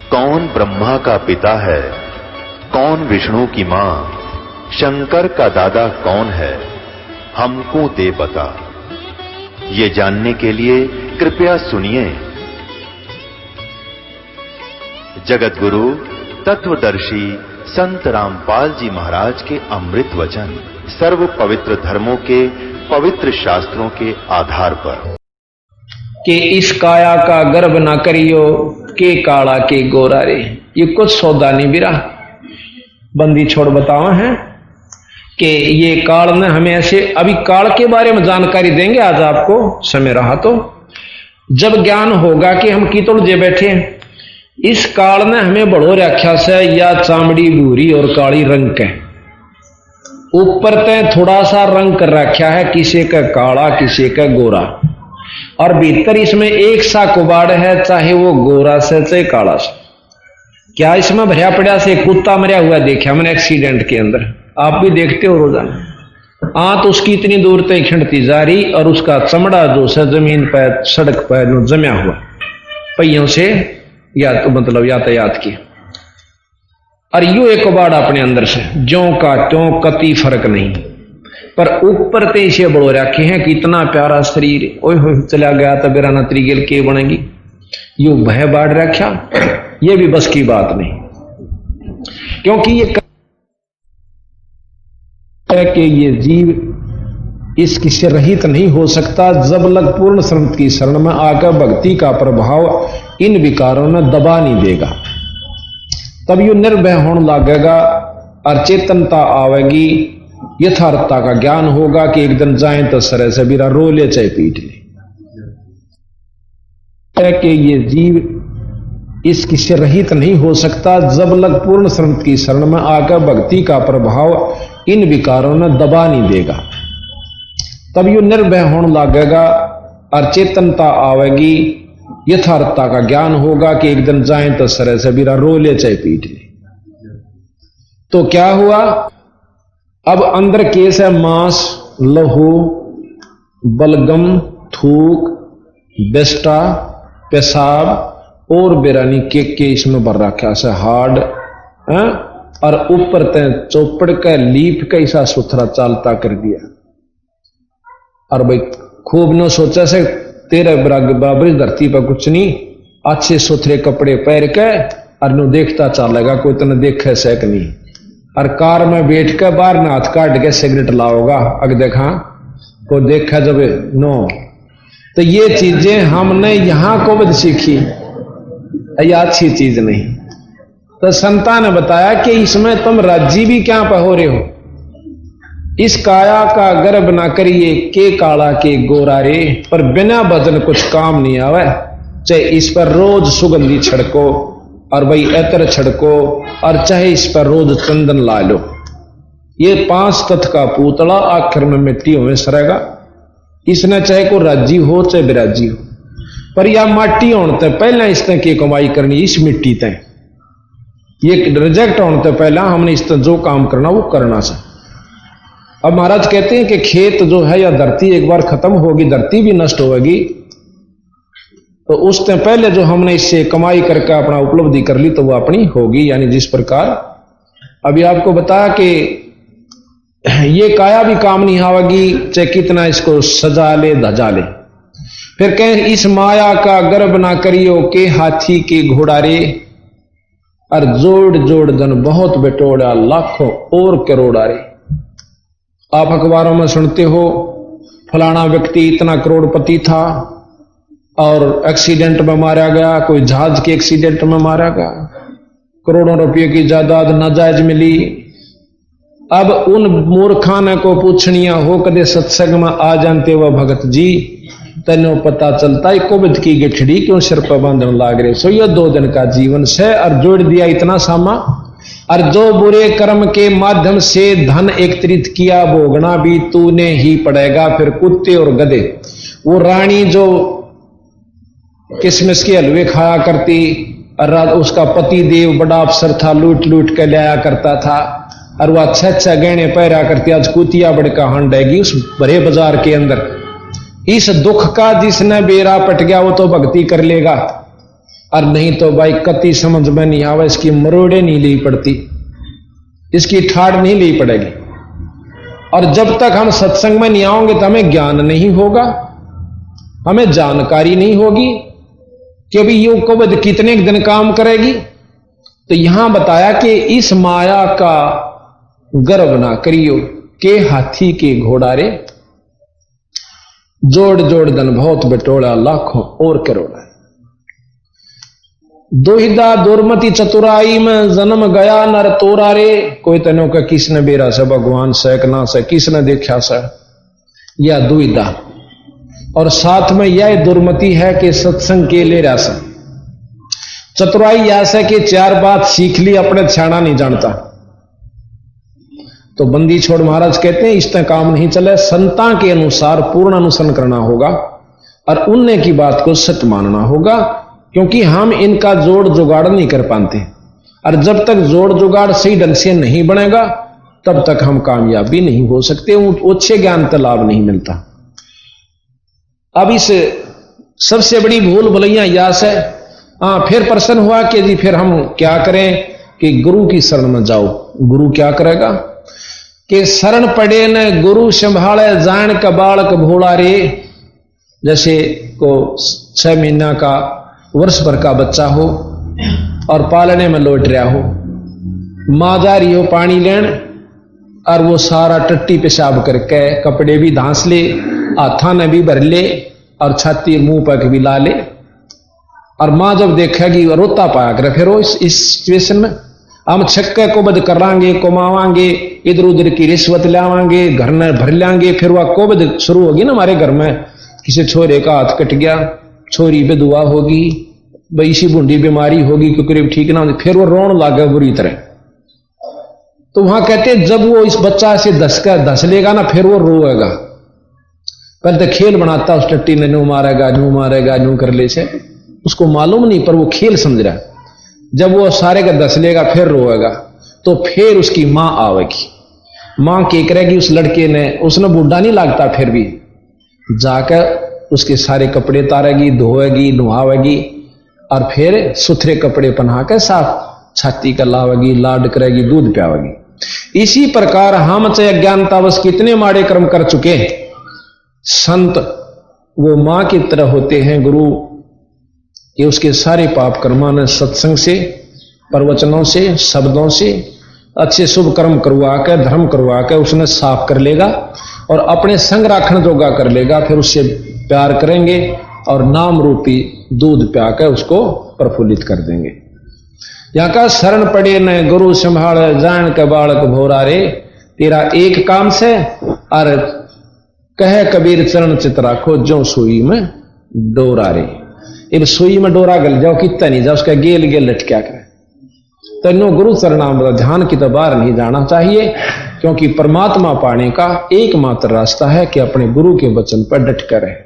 कौन ब्रह्मा का पिता है, कौन विष्णु की मां, शंकर का दादा कौन है, हमको दे बता। ये जानने के लिए कृपया सुनिए। जगत गुरु तत्वदर्शी संत रामपाल जी महाराज के अमृत वचन सर्व पवित्र धर्मों के पवित्र शास्त्रों के आधार पर कि इस काया का गर्भ ना करियो, के काला के गोरा रे। ये कुछ सौदा नहीं बिरा बंदी छोड़ बतावा है कि ये काल ने हमें ऐसे, अभी काल के बारे में जानकारी देंगे आज आपको, समय रहा तो जब ज्ञान होगा कि हम कीतुड़ जे बैठे हैं। इस काल ने हमें बड़ो रख्या से या चामड़ी भूरी और काली रंग के ऊपर तय थोड़ा सा रंग कर रखा है, किसी का काला किसी का गोरा, और भीतर इसमें एक सा कुबाड़ है, चाहे वो गोरा से चाहे काला से। क्या इसमें भरिया पड़ा से कुत्ता मरिया हुआ देखा मैंने एक्सीडेंट के अंदर, आप भी देखते हो रोजाना। आंत उसकी इतनी दूर तक खिंडती जा रही और उसका चमड़ा जो है जमीन पर सड़क पर जमा हुआ पहियों से, या तो मतलब यातायात की, और यू एक कबाड़ अपने अंदर से ज्यों का त्यों, कति फर्क नहीं। पर ऊपर ते इसे बड़ो रखे हैं कि इतना प्यारा शरीर, ओए हो चला गया तो बेराना त्रिगेल के बनेगी, यू भय बाढ़ रखा। ये भी बस की बात नहीं, क्योंकि ये कि ये जीव इसकी से रहित नहीं हो सकता जब लग पूर्ण संत की शरण में आकर भक्ति का प्रभाव इन विकारों ने दबा नहीं देगा। तब यू निर्भय होने लगेगा और चेतनता आवेगी, यथार्थता का ज्ञान होगा कि एक दिन जाए तो सरे से बिरा रो ले चाहे पीट ले। कि ये जीव इसकी से रहित नहीं हो सकता जब लग पूर्ण संत की शरण में आकर भक्ति का प्रभाव इन विकारों ने दबा नहीं देगा। तब यू निर्भय होने लगेगा और चेतनता आवेगी, यथार्थता का ज्ञान होगा कि एक दिन जाए तो सरे से बिरा रो ले चाहे पीट ले। तो क्या हुआ, अब अंदर केस है मांस, लहू, बलगम, थूक, बेस्टा, पेशाब और बेरानी के इसमें भर रखा से हार्ड, और ऊपर तय चौपड़ का लीप का ऐसा सुथरा चालता कर दिया। और भाई खूब न सोचा से तेरे बराबर धरती पर कुछ नहीं, अच्छे सुथरे कपड़े पहन के और नो देखता चलेगा, कोई तो न देखे सक नहीं। और कार में बैठ के बाहर न हाथ काट के सिगरेट लाओगा, अग देखा को देखा जब नो। तो ये चीजें हमने यहां को भी सीखी, ये अच्छी चीज नहीं। तो संता ने बताया कि इसमें तुम राजी भी क्या पे हो रहे हो, इस काया का गर्भ ना करिए, के काला के गोरा रे। पर बिना भजन कुछ काम नहीं आवे, चाहे इस पर रोज सुगंधी छिड़को और भाई एतर छिड़को, और चाहे इस पर रोज चंदन ला लो। ये 5 तत्व का पुतला आखिर में मिट्टी में सरेगा। इसने चाहे को राजी हो चाहे बिराजी हो, पर यह माटी होने तक पहले इसने की कमाई करनी, इस मिट्टी तय ये रिजेक्ट होने तक पहला हमने इस जो काम करना वो करना से। अब महाराज कहते हैं कि खेत जो है या धरती एक बार खत्म होगी, धरती भी नष्ट होगी, तो उससे पहले जो हमने इससे कमाई करके अपना उपलब्धि कर ली तो वो अपनी होगी। यानी जिस प्रकार अभी आपको बताया कि ये काया भी काम नहीं आवेगी, चाहे कितना इसको सजा ले धजा ले। फिर कहें इस माया का गर्भ ना करियो, के हाथी के घोड़ा रे। और जोड़ जोड़ जन बहुत बेटोड़ा, लाखों और करोड़ा रे। आप अखबारों में सुनते हो फलाना व्यक्ति इतना करोड़पति था और एक्सीडेंट में मारा गया, कोई जहाज के एक्सीडेंट में मारा गया, करोड़ों रुपये की जायदाद नाजायज मिली। अब उन मूर्खाने को पूछनिया हो कदे सत्संग में आ जानते वह भगत जी, तेनो पता चलता है कोविद की गठड़ी क्यों सिर पर बांधने लाग रहे। सो यह 2 दिन का जीवन से और जोड़ दिया इतना सामा। और जो बुरे कर्म के माध्यम से धन एकत्रित किया भोगना भी तूने ही पड़ेगा। फिर कुत्ते और गधे, वो रानी जो किसमिस के हलवे खाया करती और उसका पति देव बड़ा अफसर था, लूट लूट के लाया करता था, और वह अच्छा अच्छा गहने पहरा करती, आज कुतिया बड़का हंडेगी उस बड़े बाजार के अंदर। इस दुख का जिसने बेरा पट गया वो तो भक्ति कर लेगा। और नहीं तो भाई कति समझ में नहीं आवे, इसकी मरोड़े नहीं ली पड़ती, इसकी ठाड़ नहीं ली पड़ेगी। और जब तक हम सत्संग में नहीं आओगे तो हमें ज्ञान नहीं होगा, हमें जानकारी नहीं होगी कि अभी ये कब्ज कितने दिन काम करेगी। तो यहां बताया कि इस माया का गर्व ना करियो के हाथी के घोड़ा रे, जोड़ जोड़ धन बहुत बटोला लाखों और करोड़ा। दोहिदा दुर्मति चतुराई में जन्म गया नर तोरा रे, कोई तनो का किसने बेरा से भगवान सैकना से किसने देखा से, या दुविधा। और साथ में यह दुर्मति है कि सत्संग के ले रहा से चतुराई ऐसा कि चार बात सीख ली अपने छाना नहीं जानता। तो बंदी छोड़ महाराज कहते हैं इस तरह काम नहीं चले, संता के अनुसार पूर्ण अनुसरण करना होगा और उनने की बात को सत्य मानना होगा, क्योंकि हम इनका जोड़ जुगाड़ नहीं कर पाते। और जब तक जोड़ जुगाड़ सही ढंग से नहीं बनेगा तब तक हम कामयाब भी नहीं हो सकते, अच्छे ज्ञान का लाभ नहीं मिलता। अब इस सबसे बड़ी भूल भलैया यास है। फिर प्रश्न हुआ कि जी फिर हम क्या करें कि गुरु की शरण में जाओ। गुरु क्या करेगा कि शरण पड़े न गुरु संभाले जान का बालक भोला रे। जैसे को 6 महीना का वर्ष भर का बच्चा हो और पालने में लौट रहा हो, मां जा रही हो पानी लेन और वो सारा टट्टी पेशाब करके कपड़े भी धांस ले, हाथा ने भी भर ले और छाती मुंह पर भी ला ले। और मां जब देखेगी रोता पाया करे, फिर वो इस सिचुएशन में हम छक्के को बद करांगे, कमावांगे, इधर उधर की रिश्वत लावांगे, घर में भर लांगे। फिर वह कोबद शुरू होगी ना हमारे घर में, किसी छोरे का हाथ कट गया, छोरी बेदुआ होगी, इसी बूंदी बीमारी होगी क्योंकि ठीक ना, फिर वो रोन लागे बुरी तरह। तो वहां कहते जब वो इस बच्चा से धस लेगा ना, फिर वो रोएगा। पहले तो खेल बनाता उस टट्टी ने, नू मारेगा नू कर ले से, उसको मालूम नहीं पर वो खेल समझ रहा है। जब वो सारे का दस लेगा फिर रोएगा, तो फिर उसकी मां आवेगी। मां क्या करेगी उस लड़के ने, उसने बूढ़ा नहीं लगता, फिर भी जाकर उसके सारे कपड़े तारेगी, धोएगी, नुहावेगी और फिर सुथरे कपड़े पहना कर साफ छाती का लावेगी, लाड करेगी, दूध पियावेगी। इसी प्रकार हम चाहे अज्ञानतावश कितने माड़े कर्म कर चुके, संत वो मां की तरह होते हैं। गुरु ये उसके सारे पाप कर्मा ने सत्संग से, प्रवचनों से, शब्दों से अच्छे शुभ कर्म करवा कर, धर्म करवा कर उसने साफ कर लेगा और अपने संग राखण जोगा कर लेगा। फिर उससे प्यार करेंगे और नाम रूपी दूध प्याकर उसको प्रफुल्लित कर देंगे। यहां का शरण पड़े न गुरु संभाल जान के बालक भोरा रे, तेरा एक काम से और कहे कबीर चरण चित राखो जो सुई में डोरा रे। अब सुई में डोरा गल जाओ कितना नहीं जाओ, उसका गेल गेल लटक्या करे। तो नो गुरु चरणामृत ध्यान की तो बाहर नहीं जाना चाहिए, क्योंकि परमात्मा पाने का एकमात्र रास्ता है कि अपने गुरु के वचन पर डट कर रहे।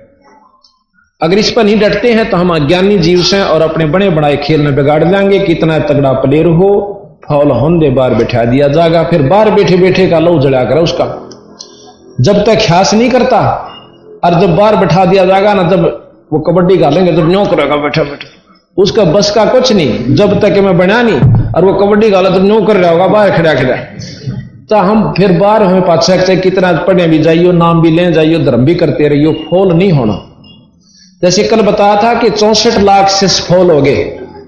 अगर इस पर नहीं डटते हैं तो हम अज्ञानी जीव से और अपने बड़े बड़ाए खेल में बिगाड़ लेंगे। कितना तगड़ा प्लेयर हो, फौल होंदे बार बैठा दिया जाएगा, फिर बार बैठे बैठे का लहू जला कर उसका जब तक ख्यास नहीं करता, और जब बार बैठा दिया जाएगा ना, जब वो कबड्डी गालेंगे जब न्यों करेगा बैठा बैठा, उसका बस का कुछ नहीं। जब तक मैं बना नहीं और वो कबड्डी गाला तो न्यों कर रहा होगा बाहर खड़ा खड़ा, तो हम फिर बाहर हमें पाछा चाहे कितना पढ़ने भी जाइयो, नाम भी ले जाइयो, धर्म भी करते रहियो, फॉल नहीं होना। जैसे कल बताया था कि 64 लाख से फॉल हो गए,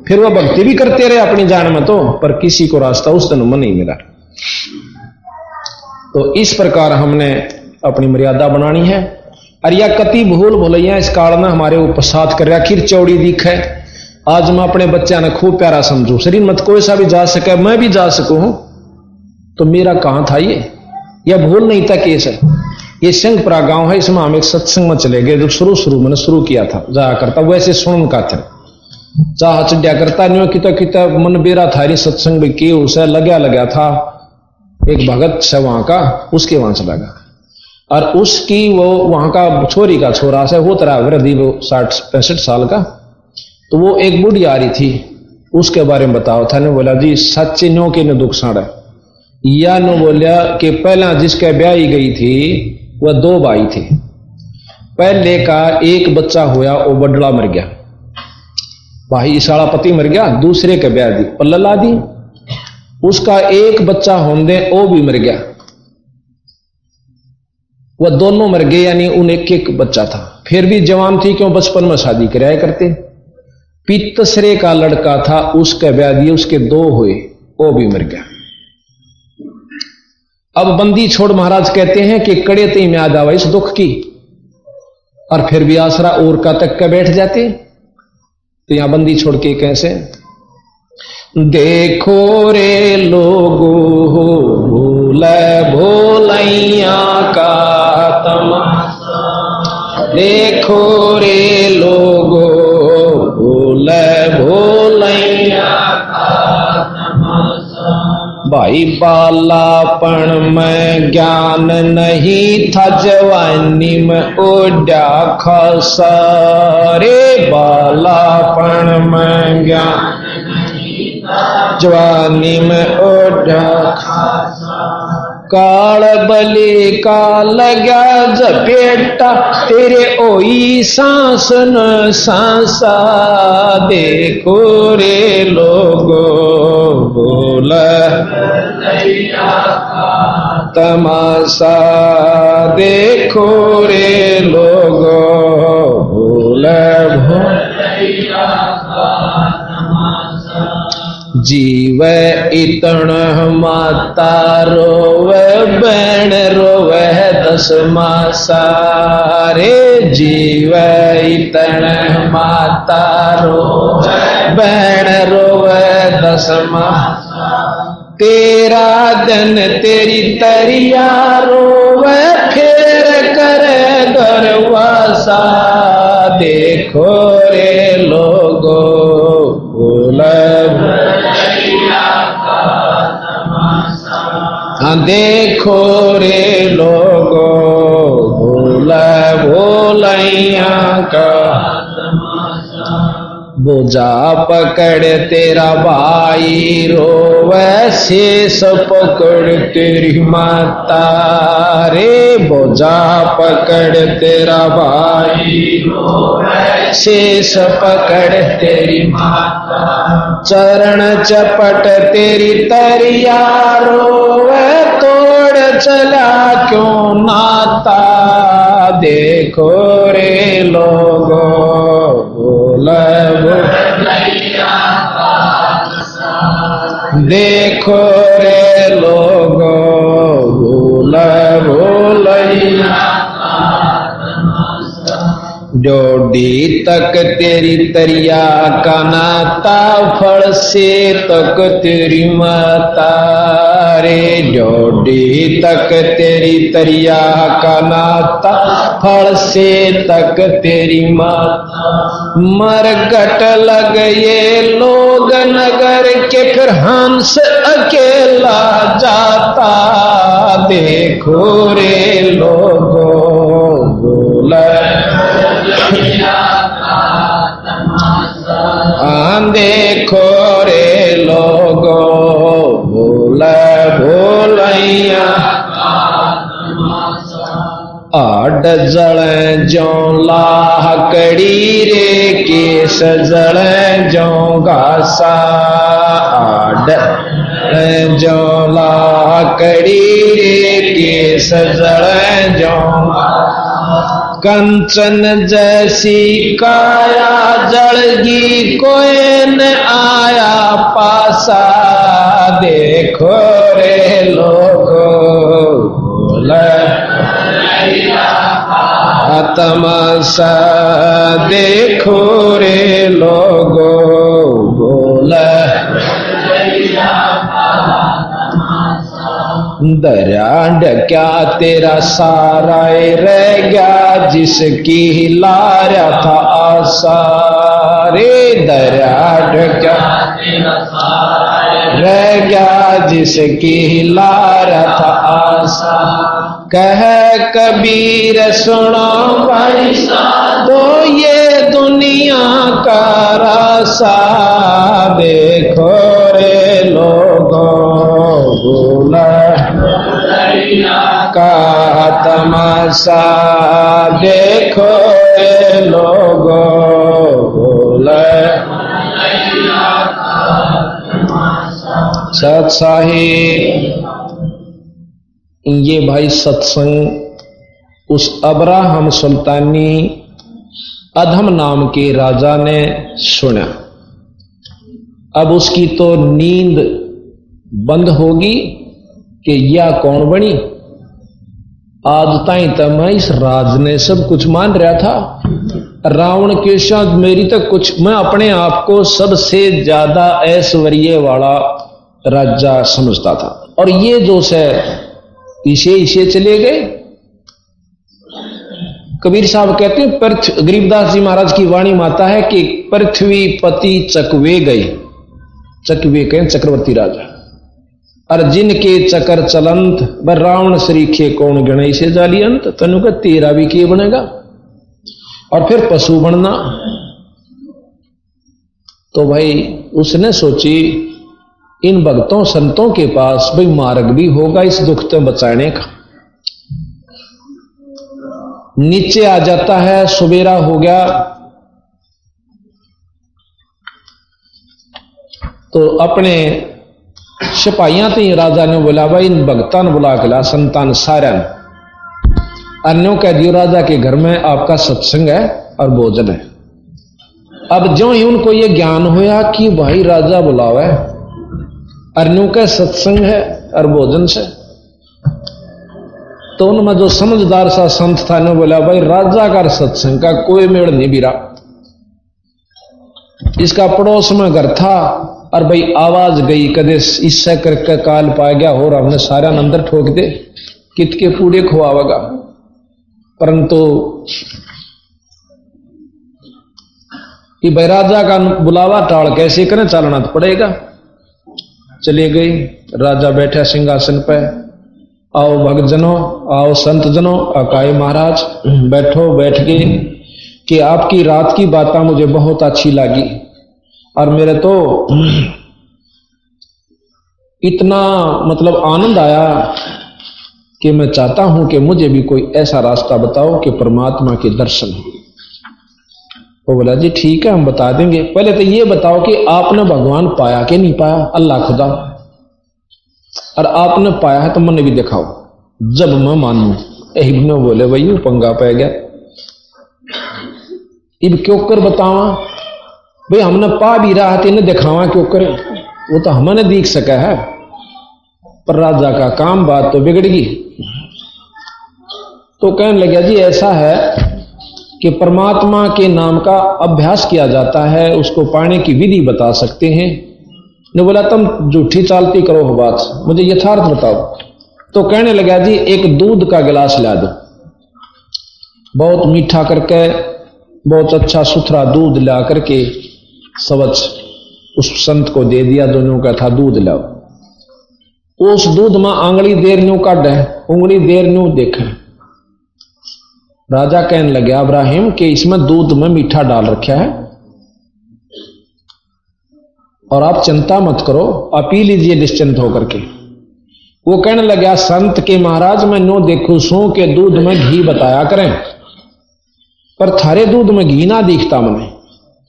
फिर वो भक्ति भी करते रहे अपनी जान में, तो पर किसी को रास्ता उस दिन में नहीं मिला। तो इस प्रकार हमने अपनी मर्यादा बनानी है। और यह कति भूल भुलैया इस काल में हमारे उपसाद कर आखिर चौड़ी दिख है। आज मैं अपने बच्चा ने खूब प्यारा समझू, शरीर मत कोई सा भी जा सके, मैं भी जा सकूं, तो मेरा कहां था यह भूल नहीं था केस है। ये सिंहपुरा गांव है, इसमें हम एक सत्संग में चले गए। जो शुरू मैंने शुरू किया था, जाया करता वैसे सुन का था, चाह चढ़िया करता नहीं, किता मन बेरा था री सत्संग भी की, उसे लगा था एक भगत से वहां का, उसके वहां चला गया। और उसकी वो वहां का छोरी का छोरा से वो तरह वृद्धि, वो 60-65 साल का, तो वो एक बुढ़ी आ रही थी, उसके बारे में बताओ था। ने बोला जी सच्चे न्यो के ने दुख साड़ा, या नो बोलिया कि पहला जिसके ब्याही गई थी वह 2 भाई थे। पहले का एक बच्चा हुआ, वो बडला मर गया, भाई इस वाला पति मर गया, दूसरे के ब्याह दी, पल्ला ला दी, उसका एक बच्चा होने दे, वो भी मर गया, वह दोनों मर गए, यानी उन एक एक बच्चा था, फिर भी जवान थी, क्यों बचपन में शादी कराया करते। तीसरे का लड़का था, उसके ब्याह दिए, उसके दो हुए, वो भी मर गया। अब बंदी छोड़ महाराज कहते हैं कि कड़े ती में याद आवा इस दुख की, और फिर भी आसरा और का तक के बैठ जाते। तो यहां बंदी छोड़ के कैसे, देखो रे लोगो भूल भोलैया का तमाशा, देखो रे लोगो भूल भोलैया का तमाशा। भाई बालापन में ज्ञान नहीं था, जवानी में ओढ़ा खासा रे, बालापन में ज्ञान जवानी में ओढ़ा खासा। काल बलि का लगा जपेटा, तेरे ओई सांस न सांसा, देखो रे लोगो भोल तमाशा, देखो रे लोगो भोल जीव इतण माता रोवे, बैण रोवे दस मासा रे, जीव इतण माता रोवे, बैण रोवे दस मासा। तेरा दिन तेरी तरिया रोवे, फिर करे दरवासा, देखो रे लोगो भूल देखो रे लोगो भूल भोलैया का बोझा पकड़ तेरा भाई रोवे, शेष पकड़ तेरी माता रे, बोझा पकड़ तेरा भाई रोवे, शेष पकड़ तेरी माता। चरण चपट तेरी तरिया रोवे, तोड़ चला क्यों नाता, देखो रे लोगो भोल देखो रे लोगो भूल भोलैया। डोडी तक तेरी तरिया का नाता, फल से तक तेरी माता रे, डोडी तक तेरी तरिया का नाता, फल से तक तेरी माता। मरकट लग ये लोग नगर के, फिर हंस अकेला जाता, देखो रे लोगो भूल देखो रे लोगो भूल भोलैया। आड जल जो लाकड़ी रे, केस जल जो घासा, आड जो लाकड़ी रे, केस जल जो कंचन जैसी काया, जलगी कोई न आया पासा, देखो रे लोगो भोल तमाशा, देखो रे लोगो भोल दरिया क्या तेरा सारा रह गया, जिसकी हिला रहा था आशा रे, दरिया क्या तेरा सारा रह गया, जिसकी हिला रहा था आशा। कह कबीर सुनो भाई तो ये दुनिया का रासा, देखो रे लोगो भूल का तमाशा, देखो रे लोगो भूल सत्साहे। ये भाई सत्संग उस अब्राहम सुल्तानी अधम नाम के राजा ने सुना। अब उसकी तो नींद बंद होगी कि यह कौन बनी। आज ताई तो मैं इस राज ने सब कुछ मान रहा था। रावण के साथ मेरी तो कुछ, मैं अपने आप को सबसे ज्यादा ऐश्वर्य वाला राजा समझता था, और ये जो से इसे चले गए। कबीर साहब कहते हैं, गरीबदास जी महाराज की वाणी माता है कि पृथ्वी पति चकवे गए। चकवे कहें चक्रवर्ती राजा, और जिनके चकर चलंत व रावण श्रीखे कौन गणय से जाली अंत। तनु का तेरा भी किए बनेगा, और फिर पशु बनना। तो भाई उसने सोची इन भक्तों संतों के पास भाई मार्ग भी होगा इस दुख से बचाने का। नीचे आ जाता है, सुबेरा हो गया तो अपने सिपाहियां थी। राजा ने बोला भाई इन भक्तान बुला के ला, संतान सारन अन्यों कह दियो राजा के घर में आपका सत्संग है और भोजन है। अब जो ही उनको ये ज्ञान होया कि भाई राजा बुलावे, अन्यों का सत्संग है और भोजन से, तो उनमें जो समझदार सा संत था ने बोला भाई राजा का सत्संग का कोई मेड़ नहीं बिरा। इसका पड़ोस में घर था, और भाई आवाज गई कदे इससे करके काल पा गया हो, हमने सारा अंदर ठोक दे कित के पूड़े खुआवेगा। परंतु ये भाई राजा का बुलावा टाल कैसे करें, चलना तो पड़ेगा। चले गए, राजा बैठा सिंहासन पे। आओ भक्तजनों, आओ संत जनों, अकाई महाराज बैठो। बैठ गए कि आपकी रात की बातें मुझे बहुत अच्छी लगी, और मेरे तो इतना मतलब आनंद आया कि मैं चाहता हूं कि मुझे भी कोई ऐसा रास्ता बताओ कि परमात्मा के दर्शन हो। वो बोला जी ठीक है हम बता देंगे, पहले तो ये बताओ कि आपने भगवान पाया कि नहीं पाया, अल्लाह खुदा, और आपने पाया है तो मैंने भी दिखाओ जब मैं मानू। इब्ने बोले भाई पंगा पै गया, इब क्यों कर बतावा भाई, हमने पा भी रहा था इन्हें दिखावा क्यों करे, वो तो हमने देख सका है। पर राजा का काम बात तो बिगड़ गई। तो कहने लगा जी ऐसा है कि परमात्मा के नाम का अभ्यास किया जाता है, उसको पाने की विधि बता सकते हैं। ने बोला तुम झूठी चालती करो हो बात, मुझे यथार्थ बताओ। तो कहने लगा जी एक दूध का गिलास ला दो, बहुत मीठा करके बहुत अच्छा सुथरा दूध ला करके सवच उस संत को दे दिया। दोनों का था दूध लाओ। उस दूध में आंगली देर न्यू काट है, उंगली देर न्यू देखे। राजा कहने लगे इब्राहिम कि इसमें दूध में मीठा डाल रखा है, और आप चिंता मत करो, आप पी लीजिए निश्चिंत होकर के। वो कहने लगा संत के महाराज मैं नो देखू सो के दूध में घी बताया करें, पर थारे दूध में घी ना दिखता मैंने।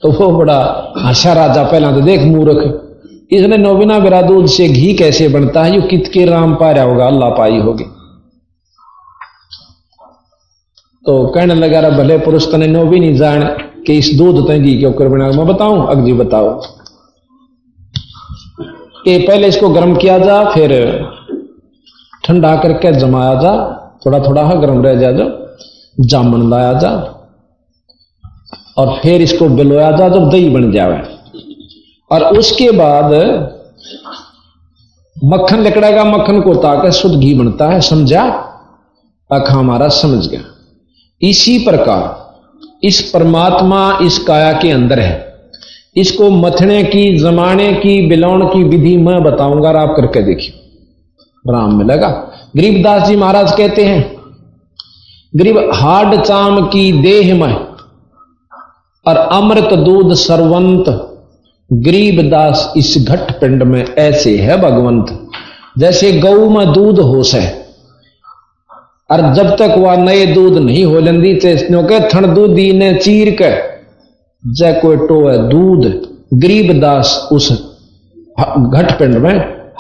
तो वो बड़ा हंसा राजा, पहला तो देख मूर्ख, इसने नो बिना बिरा दूध से घी कैसे बनता है, यू कित के राम पा रहा होगा, अल्लाह पाई होगी। तो कहने लगा रहा भले पुरुष तने नो भी नहीं जान कि इस दूध तय घी क्यों कर बना। मैं बताऊं अगजी बताओ कि पहले इसको गर्म किया जा, फिर ठंडा करके जमाया जा, थोड़ा थोड़ा गर्म रह जा, जो जामन लाया जा, और फिर इसको बिलोया जा जब दही बन जावे, और उसके बाद मक्खन लिकड़ेगा, मक्खन को ताकर शुद्ध घी बनता है। समझा? आखा हमारा समझ गया। इसी प्रकार इस परमात्मा इस काया के अंदर है, इसको मथने की, जमाने की, बिलौन की विधि मैं बताऊंगा, आप करके देखिए राम मिलेगा। गरीबदास जी महाराज कहते हैं गरीब हाड चाम की देह में और अमृत दूध सर्वंत, गरीबदास इस घट पिंड में ऐसे है भगवंत। जैसे गऊ में दूध होश है, और जब तक वह नए दूध नहीं हो लेंदी तो के थण दूधी ने चीर के जय कोई टो है दूध। गरीबदास उस घट पिंड में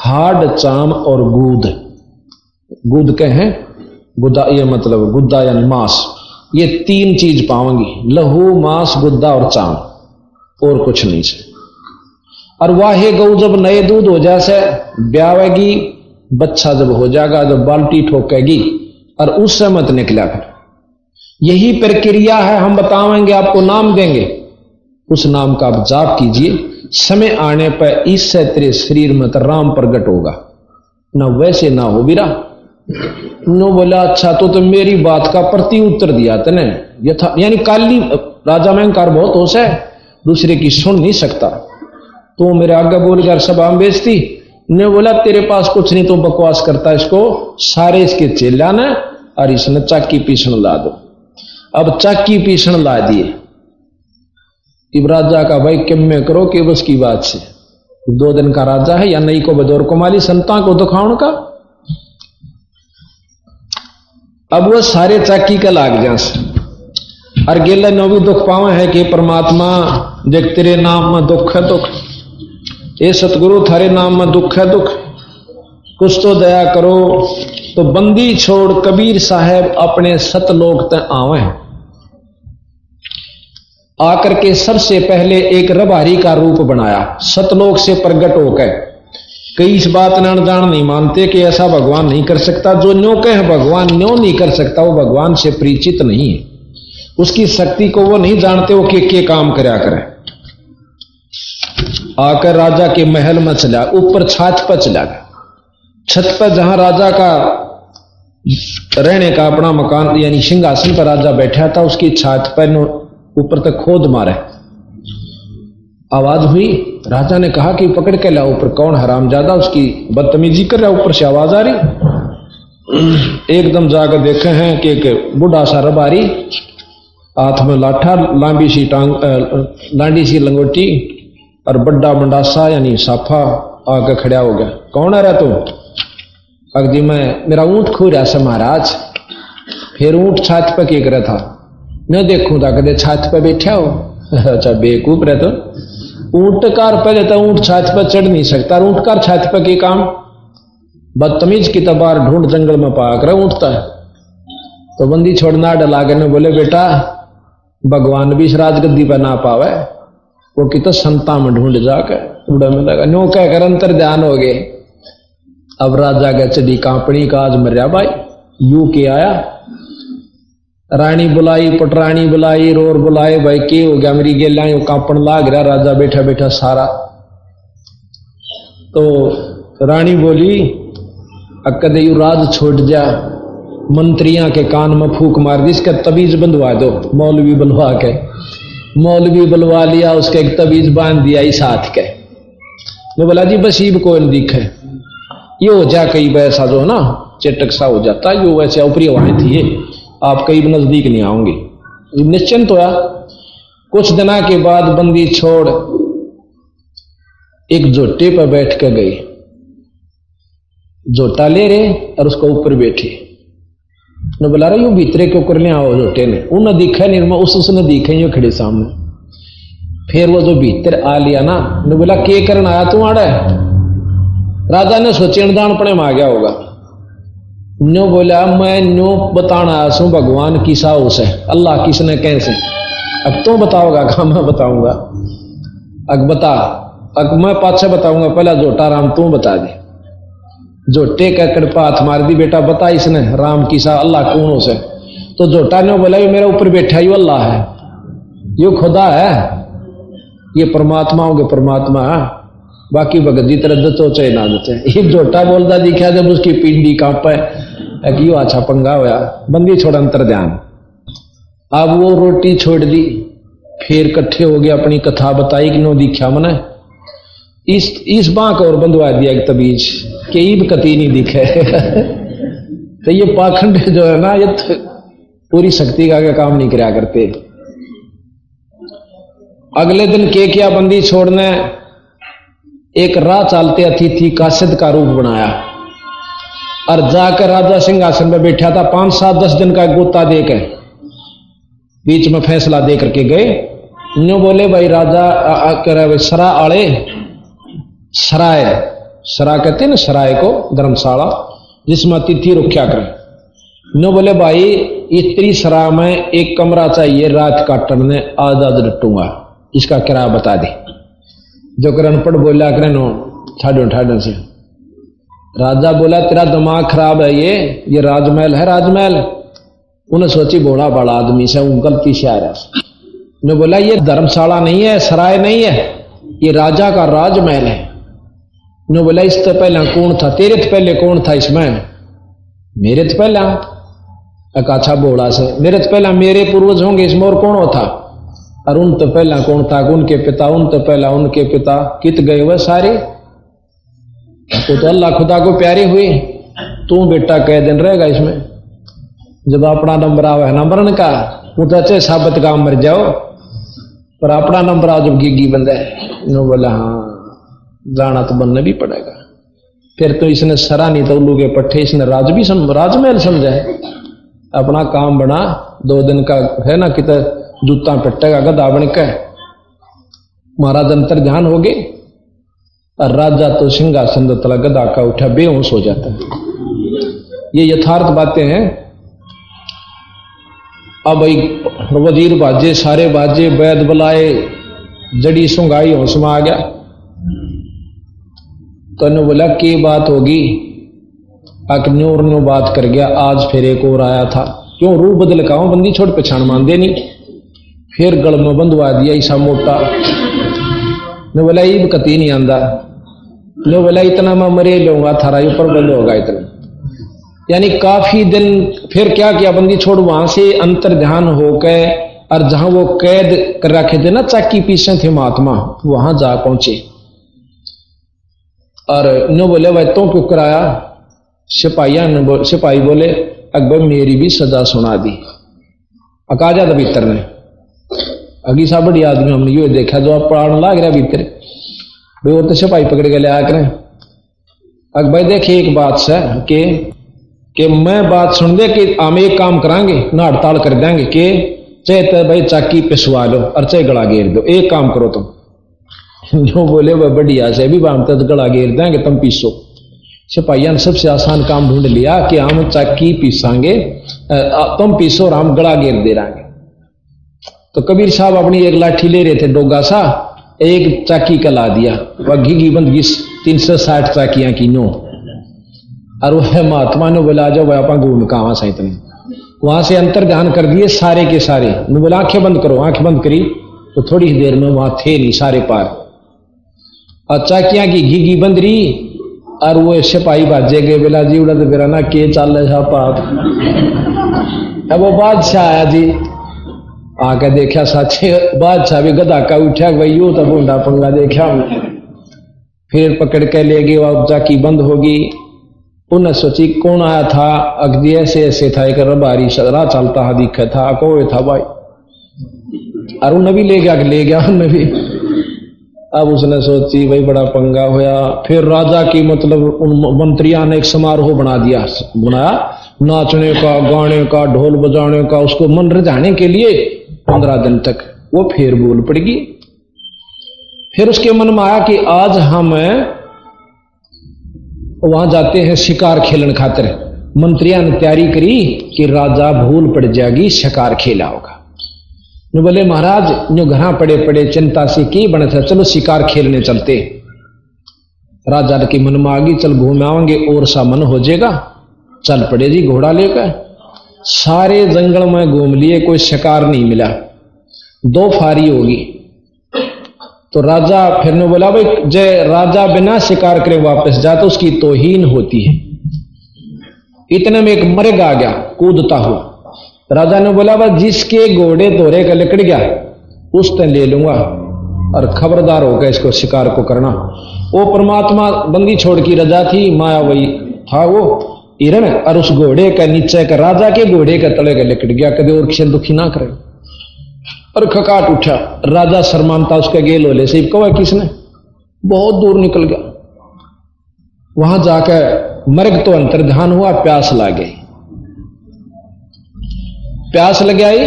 हाड, चाम और गूद। गूद के हैं गुद्दा, ये मतलब गुद्दा यानी मांस, ये तीन चीज पाऊंगी, लहू, मांस, गुद्दा और चाम, और कुछ नहीं से। और वाहे गऊ जब नए दूध हो जाए ब्यावेगी, बच्चा जब हो जाएगा जब बाल्टी ठोकेगी, और उससे मत निकला कर। यही प्रक्रिया है, हम बताएंगे, आपको नाम देंगे, उस नाम का आप जाप कीजिए। समय आने पर इससे तेरे शरीर में तो राम प्रकट होगा, ना वैसे ना हो बिरा। नो बोला अच्छा तो मेरी बात का प्रति उत्तर दिया तने यथा, यानी काली राजा में अहंकार बहुत होश है, दूसरे की सुन नहीं सकता। तो मेरे आगे बोल कर सभा में बेचती। ने बोला तेरे पास कुछ नहीं, तो बकवास करता, इसको सारे इसके चेला ने और इसने चाकी पीसण ला दो। अब चाकी पीसण ला दिए। इब राजा का भाई किम में करो कि बस की बात से, 2 दिन का राजा है या नहीं को बदौर कुमारी संता को दुखाउन का। अब वो सारे चाकी का लाग जा और गेला नो भी दुख पावे है कि परमात्मा देख तेरे नाम में दुख है दुख, ये सतगुरु थारे नाम में दुख है दुख, कुछ तो दया करो। तो बंदी छोड़ कबीर साहब अपने सतलोक तक आवे। आकर के सबसे पहले एक रबारी का रूप बनाया, सतलोक से प्रकट होकर। कई इस बात न अनजान नहीं मानते कि ऐसा भगवान नहीं कर सकता। जो न्यों कहे भगवान न्यों नहीं कर सकता, वो भगवान से परिचित नहीं है, उसकी शक्ति को वो नहीं जानते, वो के काम करया करे। आकर राजा के महल में चला, ऊपर छत पर चला गया। छत पर जहां राजा का रहने का अपना मकान यानी सिंहासन पर राजा बैठा था, उसकी छत पर ऊपर तक खोद मारे। आवाज हुई, राजा ने कहा कि पकड़ के लाओ ऊपर। कौन हरामजादा उसकी बदतमीजी कर रहा, ऊपर से आवाज आ रही। एकदम जाकर देखे हैं कि एक बूढ़ा सा रबारी, हाथ में लाठा, लांबी सी टांग, लांडी सी लंगोटी और बड्डा मंडासा यानी साफा आकर खड़ा हो गया। कौन है रहा तू? अगदी मैं मेरा ऊंट खो रहा से महाराज। फिर ऊंट छात पर क्या कर रहा था? मैं देखूं था कदे छात पर बैठा हो। अच्छा बेवकूफ रहे तो ऊंट कार पहले तो ऊंट छात पर चढ़ नहीं सकता, ऊंट कार छात पर के काम? बदतमीज की तबार ढूंढ जंगल में पाकर उठता है। तो बंदी छोड़ना डला गए, बोले बेटा भगवान भी इस राजगद्दी पर ना पावे, वो कि तो संता में ढूंढ जाकर उड़ा में लगा। नो कहकर अंतर ध्यान हो गए। अब राजा का चढ़ी कांपनी का आज मर्या भाई यू के आया। रानी बुलाई, पटरानी बुलाई, रोर बुलाए, भाई के हो गया मेरी गेला कांपन लाग रहा। राजा बैठा बैठा सारा। तो रानी बोली अकदे यू राज छोड़ जा, मंत्रियों के कान में फूक मार दी, इसका तबीज बंधवा दो। मौलवी बुलवा के मौलवी बुलवा लिया, उसका एक तबीज बांध दिया इस हाथ के। मैं बोला जी बसीब को दिखे, ये हो जा कई वैसा जो ना चेटक सा हो जाता, ये वैसे ऊपरी हवाएं थी, आप कई नजदीक नहीं आओगे। निश्चिंत होया। कुछ दिना के बाद बंदी छोड़ एक जोटे पर बैठ कर गई। जोटा ले रहे और उसको ऊपर बैठे। न बुला रहे यू भीतरे क्यों कर ले आओ जोटे ने। उन्हें दिखा निर्मा उसने दिखे यो खड़े सामने। फिर वो जो भीतर आ लिया ना, न बोला के करना आया तू आड़ा? राजा ने सोचे दान पड़े में आ गया होगा। न्यो बोला मैं न्यो बताना आया सू भगवान किसा उस है, अल्लाह किसने कैसे। अब तो बताओगा कहा मैं बताऊंगा। अग बता, अग मैं पाछे बताऊंगा, पहला जोटा राम तू बता दे। जोटे का कड़पा हाथ मार दी, बेटा बता इसने राम किसा अल्लाह कौन हो से। तो जोटा ने बोला ये मेरा ऊपर बैठा यू अल्लाह है, यू खुदा है, ये परमात्मा होगे परमात्मा है, बाकी भगत जी तरह दचो चाहे ना दचे। ये जोटा बोलता दिखा जब उसकी पिंडी कांपे कि यो अच्छा पंगा होया। बंदी छोड़ अंतर ध्यान। अब वो रोटी छोड़ दी, फिर इकट्ठे हो गए, अपनी कथा बताई कि नो दिखा मने इस बांक और बंधवा दिया एक तबीज के ईब कती नहीं दिखे। तो ये पाखंड जो है ना, ये पूरी शक्ति का काम नहीं कराया करते। अगले दिन के क्या बंदी छोड़ने एक राह चालते अतिथि कासिद का रूप बनाया और जाकर राजा सिंहासन में बैठा था। 5, 7, 10 दिन का गोता देकर बीच में फैसला दे करके गए। न्यू बोले भाई राजा कर सरा आले सराय सरा कहते ना सराय को, धर्मशाला जिसमें अतिथि रुख्या करें। नो बोले भाई इतनी सरा में एक कमरा चाहिए, रात काटन ने आधा डटूंगा, इसका किराया बता दे। जो करणपट बोला करें नो ठाडो से। राजा बोला तेरा दिमाग खराब है, ये राजमहल है राजमहल। उन्हें सोची बड़ा बड़ा आदमी से गलती से आ रहा। ने बोला ये धर्मशाला नहीं है, सराय नहीं है, ये राजा का राजमहल है। ने बोला इससे पहले कौन था? तेरे तो पहले कौन था इसमें? मेरे तो पहला। अच्छा बोला से मेरे तो पहला मेरे पूर्वज होंगे, इसमें और कौन होता? और उन तो पहला कौन था? उनके पिता, उन तो पहला उनके पिता कित गए हुए सारे। तो अल्लाह खुदा को प्यारे हुए। तू बेटा कई दिन रहेगा इसमें, जब अपना नंबर आवे ना मरण का, वो तो अच्छे साबित का मर जाओ, पर अपना नंबर आओ जब गिगी बंदा है। नो बोला हाँ जाना तो बनना भी पड़ेगा। फिर तो इसने सरा नहीं तो उल्लू के पट्टे, इसने राजमहल समझा है। अपना काम बना, 2 दिन का है ना, कितना जूता पिटेगा गधा बन के। महाराज अंतर ध्यान हो गए और राजा तो सिंहासन तला गधा का उठा बेहोश हो जाता है। ये यथार्थ बातें हैं। अब भाई वजीर बाजे, सारे बाजे, वैद बुलाए, जड़ी सुंगाई होश में आ गया। तो ने बोला की बात होगी? न्योर न्यो बात कर गया। आज फिर एक और आया था, क्यों रूप बदल का हूं, बंदी छोड़ पहचान मान देनी। फिर गल में बंधवा दिया ईसा मोटा। ने बोला ईब कती नहीं आंदा। ने बोला इतना मैं मरे लूंगा, थारा ऊपर बंद होगा इतना। यानी काफी दिन फिर क्या किया, बंदी छोड़ वहां से अंतर ध्यान होकर, और जहां वो कैद कर रखे थे ना, चाकी पीछे थे महात्मा, वहां जा पहुंचे। और नो बोले भाई तो क्यों कराया? सिपाही बोले अकबर मेरी भी सजा सुना दी। अका जा भीतर ने अगी सा बड़ी आदमी हमने ये देखा जो आप प्राण लाग रहा भीतर। भाई वो तो सिपाही पकड़ के ले आया करें। अकबर देखिए एक बात से कि मैं बात सुन दे कि हम एक काम करांगे ना, हड़ताल कर देंगे कि चाहे तो भाई चाकी पिसवा लो और चाहे गला घेर दो, एक काम करो तुम। जो बोले वह बढ़िया से भी बांधते तो गला घेर देंगे, तुम पीसो। सिपाहिया ने सबसे आसान काम ढूंढ लिया कि हम चाकी पीसांगे, तुम पीसो और हम गला घेर दे देंगे। तो कबीर साहब अपनी एक लाठी ले रहे थे डोगा सा, एक चाकी का ला दिया, वह घी बंद 360 चाकियां की नो। और वह महात्मा ने बोला जाओ भाई आप घूम का वहां से इतने, वहां से अंतर ध्यान कर दिए सारे के सारे। ने बोला आंखें बंद करो, आंखें बंद करी तो थोड़ी ही देर में वहां थे नहीं सारे पार। और चाकियां की घी बंद रही। और वो सिपाही बाजे गए, बोला जी उड़ा तो मेरा ना के चल रहा पाप। अब वो बादशाह आया जी, आके देखा साचे बादशाह भी गधा का उठा, भाई यू तो बूंदा पंगा देखा। फिर पकड़ के ले गए, अब चाकी बंद होगी। उन्हें सोची कौन आया था? अगदी ऐसे ऐसे था, एक रबारी सदरा चलता दिखा था, कोई था भाई। और उन्हें भी ले गया उन्हें भी। अब उसने सोची भाई बड़ा पंगा होया। फिर राजा की मतलब उन मंत्रियों ने एक समारोह बनाया नाचने का, गाने का, ढोल बजाने का, उसको मन रिझाने के लिए 15 दिन तक। वो फिर बोल पड़गी। फिर उसके मन में आया कि आज हम वहां जाते हैं शिकार खेलने खातिर। मंत्रियों ने तैयारी करी कि राजा भूल पड़ जाएगी, शिकार खेला होगा। ने बोले महाराज जो घर पड़े पड़े चिंता से की बने थे, चलो शिकार खेलने चलते। राजा के मन में आ गई, चल घूम आवेंगे और सा मन हो जाएगा। चल पड़े जी घोड़ा लेकर। सारे जंगल में घूम लिए, कोई शिकार नहीं मिला। 2 फारी होगी। तो राजा फिर ने बोला भाई जय राजा बिना शिकार करे वापस जा तो उसकी तौहीन होती है। इतने में एक मर्ग आ गया कूदता हुआ। राजा ने बोला भाई जिसके घोड़े दोहरे का लिकड़ गया उस तरह ले लूंगा, और खबरदार होकर इसको शिकार को करना। वो परमात्मा बंदी छोड़ की रजा थी, माया वही था वो हिरण, और उस घोड़े का नीचे का राजा के घोड़े का तले का लिकड़ गया, कभी और किसी दुखी ना करे। और खकाट उठा, राजा शर्मानता उसका गेल होले से कहा किसने, बहुत दूर निकल गया। वहां जाकर मर्ग तो अंतर ध्यान हुआ, प्यास लग गई। प्यास लग आई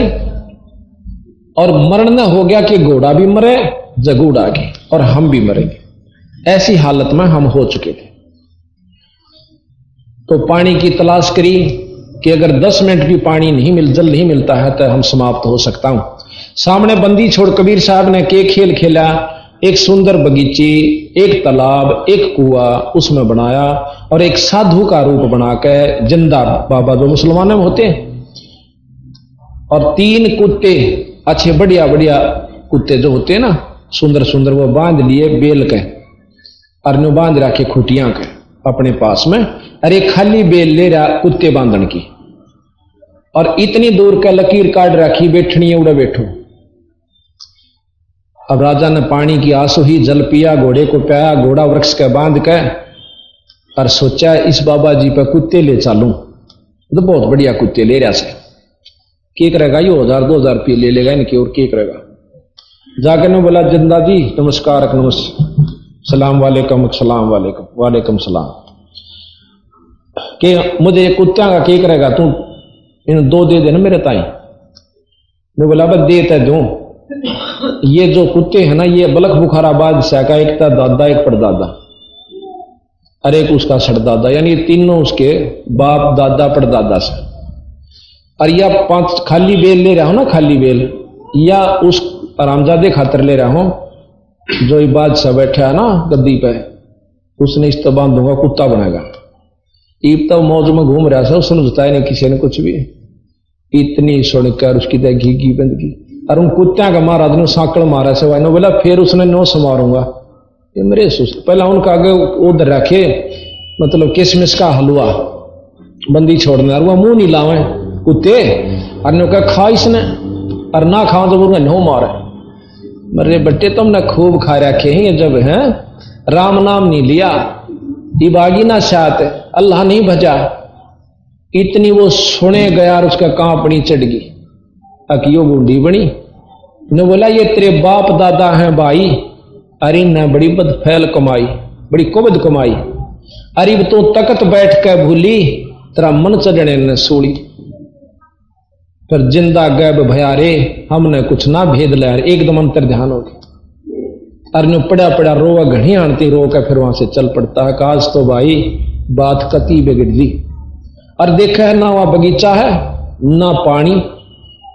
और मरण न हो गया कि घोड़ा भी मरे, जगूड़ आ गई और हम भी मरेंगे। ऐसी हालत में हम हो चुके थे। तो पानी की तलाश करी कि अगर 10 मिनट भी पानी जल नहीं मिलता है तो हम समाप्त हो सकता हूं। सामने बंदी छोड़ कबीर साहब ने के खेल खेला, एक सुंदर बगीची, एक तालाब, एक कुआं उसमें बनाया और एक साधु का रूप बनाकर जिंदा बाबा जो मुसलमानों में होते हैं, और 3 कुत्ते अच्छे बढ़िया बढ़िया कुत्ते जो होते हैं ना सुंदर सुंदर, वो बांध लिए बेल के और नो बांध रखे खुटियां के अपने पास में, अरे खाली बेल ले रहा कुत्ते बांधन की, और इतनी दूर का लकीर काट रखी बैठनी है उड़ा बैठो। अब राजा ने पानी की आंसू ही जल पिया, घोड़े को प्याया, घोड़ा वृक्ष के बांध के, और सोचा इस बाबा जी पर कुत्ते ले चालूं, तो बहुत बढ़िया कुत्ते ले रहा से, क्या करेगा ये 1000-2000 रुपये ले लेगा इनकी, और क्या करेगा। जाकर ने बोला जिंदा जी नमस्कार, सलाम वालेकुम, सलाम वालेकुम, वालेकुम सलाम, कि मुझे कुत्ता का क्या करेगा तू, इन 2 दे देना मेरे ताई। मैं बोला बस देता दूं, ये जो कुत्ते हैं ना ये बलख बुखारा बादशाह का, एक था दादा, एक परदादा और एक उसका सरदादा, यानी तीनों उसके बाप दादा परदादा से। और या 5 खाली बेल ले रहा हूं ना, खाली बेल, या उस आरामजादे खातर ले रहा हूं जो बादशाह बैठा है ना गद्दी पे, उसने इस तो बांधूंगा कुत्ता बनेगा। ईब तो मौज में घूम रहा था, उसने बताया नहीं किसी ने कुछ भी, इतनी सुनकर उसकी घी बंदगी, और उन कुत्तियां का महाराज ने सांकड़ मारा से वाइनो बोला, फिर उसने नो समारूंगा। ये मेरे सुस्त पहला उनका आगे उधर रखे, मतलब किशमिश का हलवा बंदी छोड़ने, और वो मुंह नहीं लावे कुत्ते, और ने कहा खा इसने, और ना खाओ तो वो नो मारे। मरे बट्टे तुमने खूब खा रखे हैं जब है राम नाम नहीं लिया, इबागी ना साथ अल्लाह नहीं भजा, इतनी वो सुने गया और उसका कांपनी चढ़ गई, अकियो बूंदी बनी। ने बोला ये तेरे बाप दादा हैं भाई, अरे न बड़ी बदफैल कमाई, बड़ी कुबद कमाई, अरे तो तकत बैठ के भूली, तेरा मन चढ़ने न सूड़ी, फिर जिंदा गैब भयारे, हमने कुछ ना भेद लिया, एकदम अंतर ध्यान हो गया। अरे पड़ा पड़ा रोवा घड़ी आनती, रो के फिर वहां से चल पड़ता है। काश तो भाई बात कती बिगड़ दी, और देखा है ना वहां बगीचा है ना पानी,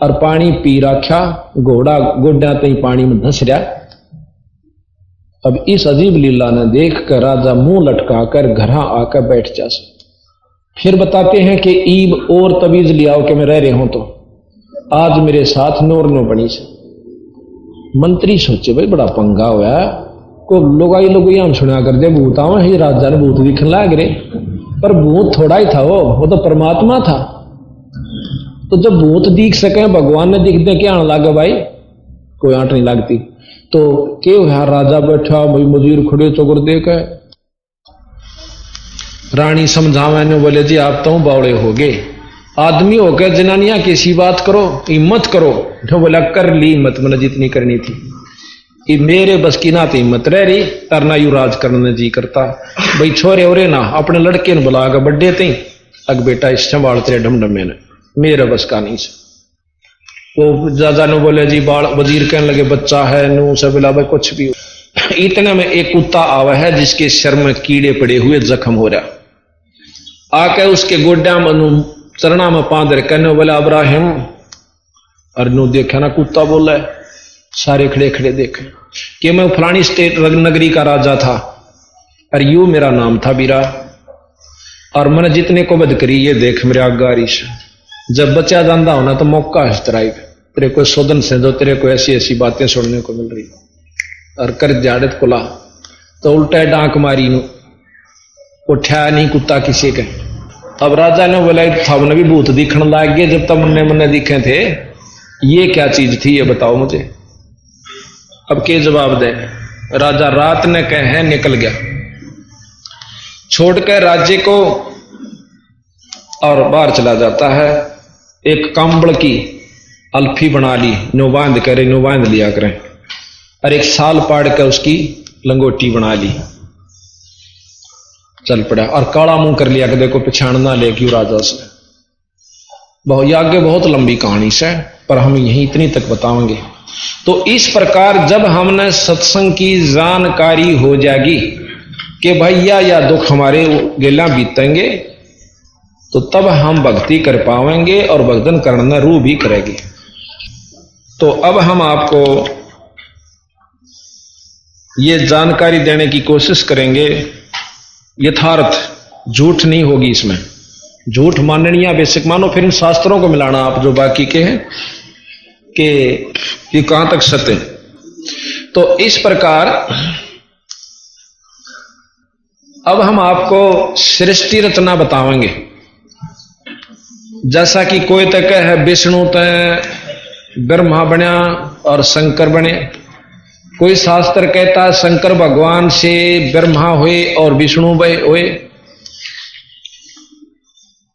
और पानी पी रखा, घोड़ा गोड्या तई पानी में धंस रहा। अब इस अजीब लीला ने देख कर राजा मुंह लटका कर घर आकर बैठ जा। फिर बताते हैं कि ईब और तवीज लियाओ कि मैं रह रहे हूं, तो आज मेरे साथ नोर नो बनी से। मंत्री सोचे भाई बड़ा पंगा हुआ, को लोग हम सुना कर दे भूत आओ, ही राजा ने भूत दिखने लग रहे, पर भूत थोड़ा ही था, वो तो परमात्मा था। तो जब भूत दिख सके, भगवान ने दिख दे क्या आने लगे भाई, कोई आंट नहीं लगती। तो क्यों है राजा बैठा, भाई मजीर खड़े चोकर देख, रानी समझावे ने बोले जी आप तो बावड़े हो गए, आदमी होकर जनानियां कैसी बात करो, हिम्मत करो। तो बोला कर ली हिम्मत, मैंने जितनी करनी थी, ये मेरे बस की ना तो हिम्मत रह रही, करना यू राज करने जी करता। भाई छोरे और ना अपने लड़के ने बुला के बड्डे थे, अग बेटा इस संभाल तेरे ढमढमे ने, मेरे बस का नहीं से। वो दादा ने बोले जी बाल, वजीर कहने लगे बच्चा है नू से, बोला भाई कुछ भी। इतने में एक कुत्ता आवा है जिसके सिर में कीड़े पड़े हुए जख्म हो रहा, आके उसके गोड्या में चरणा में पादर कहने बोला अब्राहिम, और नू देखा ना कुत्ता बोला है, सारे खड़े खड़े देखे कि मैं फलानी स्टेट नगरी का राजा था, और यू मेरा नाम था बीरा, और मैंने जितने को बद करी ये देख मेरे आगारी से। जब बच्चा जानता होना तो मौका है तेरे को सोदन से दो, तेरे को ऐसी ऐसी बातें सुनने को मिल रही, और कर जाड़त को ला तो उल्टा डांक मारी नू, उठा नहीं कुत्ता किसी के। अब राजा ने बोला थाने भी भूत दिखने लग गए, जब तक मुन्ने मुन्ने दिखे थे, ये क्या चीज थी ये बताओ मुझे। अब के जवाब दे, राजा रात ने कहे निकल गया, छोड़कर राज्य को और बाहर चला जाता है। एक कंबल की अल्फी बना ली, नो बांध लिया करें, और एक साल पाड़ कर उसकी लंगोटी बना ली, चल पड़ा, और काला मुंह कर लिया कि देखो पिछाड़ ना ले क्यों राजा से। बहुत आगे बहुत लंबी कहानी से, पर हम यहीं इतनी तक बताएंगे। तो इस प्रकार जब हमने सत्संग की जानकारी हो जाएगी कि भैया या दुख हमारे गेला बीतेंगे तो तब हम भक्ति कर पाएंगे और भक्तन करना रूह भी करेगी। तो अब हम आपको ये जानकारी देने की कोशिश करेंगे, यथार्थ, झूठ नहीं होगी इसमें। झूठ माननी या बेसिक मानो, फिर इन शास्त्रों को मिलाना आप जो बाकी के हैं कि ये कहां तक सत्य। तो इस प्रकार अब हम आपको सृष्टि रचना बताएंगे। जैसा कि कोई तक है विष्णु तय ब्रह्मा बना और शंकर बने, कोई शास्त्र कहता है शंकर भगवान से ब्रह्मा हुए और विष्णु हुए,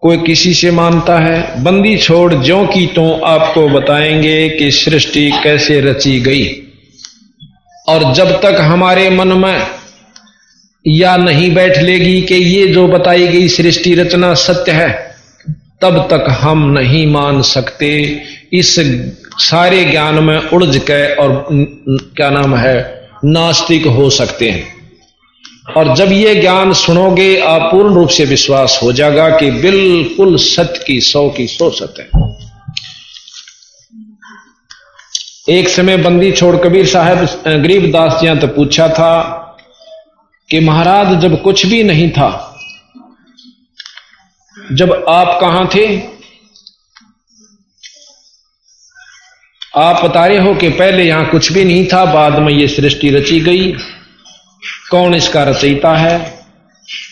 कोई किसी से मानता है। बंदी छोड़ ज्यों की तो आपको बताएंगे कि सृष्टि कैसे रची गई। और जब तक हमारे मन में या नहीं बैठ लेगी कि ये जो बताई गई सृष्टि रचना सत्य है, तब तक हम नहीं मान सकते। इस सारे ज्ञान में उलझ के और क्या नाम है नास्तिक हो सकते हैं। और जब ये ज्ञान सुनोगे आप पूर्ण रूप से विश्वास हो जाएगा कि बिल्कुल सत्य की 100 सत्य है। एक समय बंदी छोड़ कबीर साहब गरीबदास जी तो पूछा था कि महाराज जब कुछ भी नहीं था, जब आप कहां थे? आप बता रहे हो कि पहले यहां कुछ भी नहीं था, बाद में ये सृष्टि रची गई, कौन इसका रचयिता है?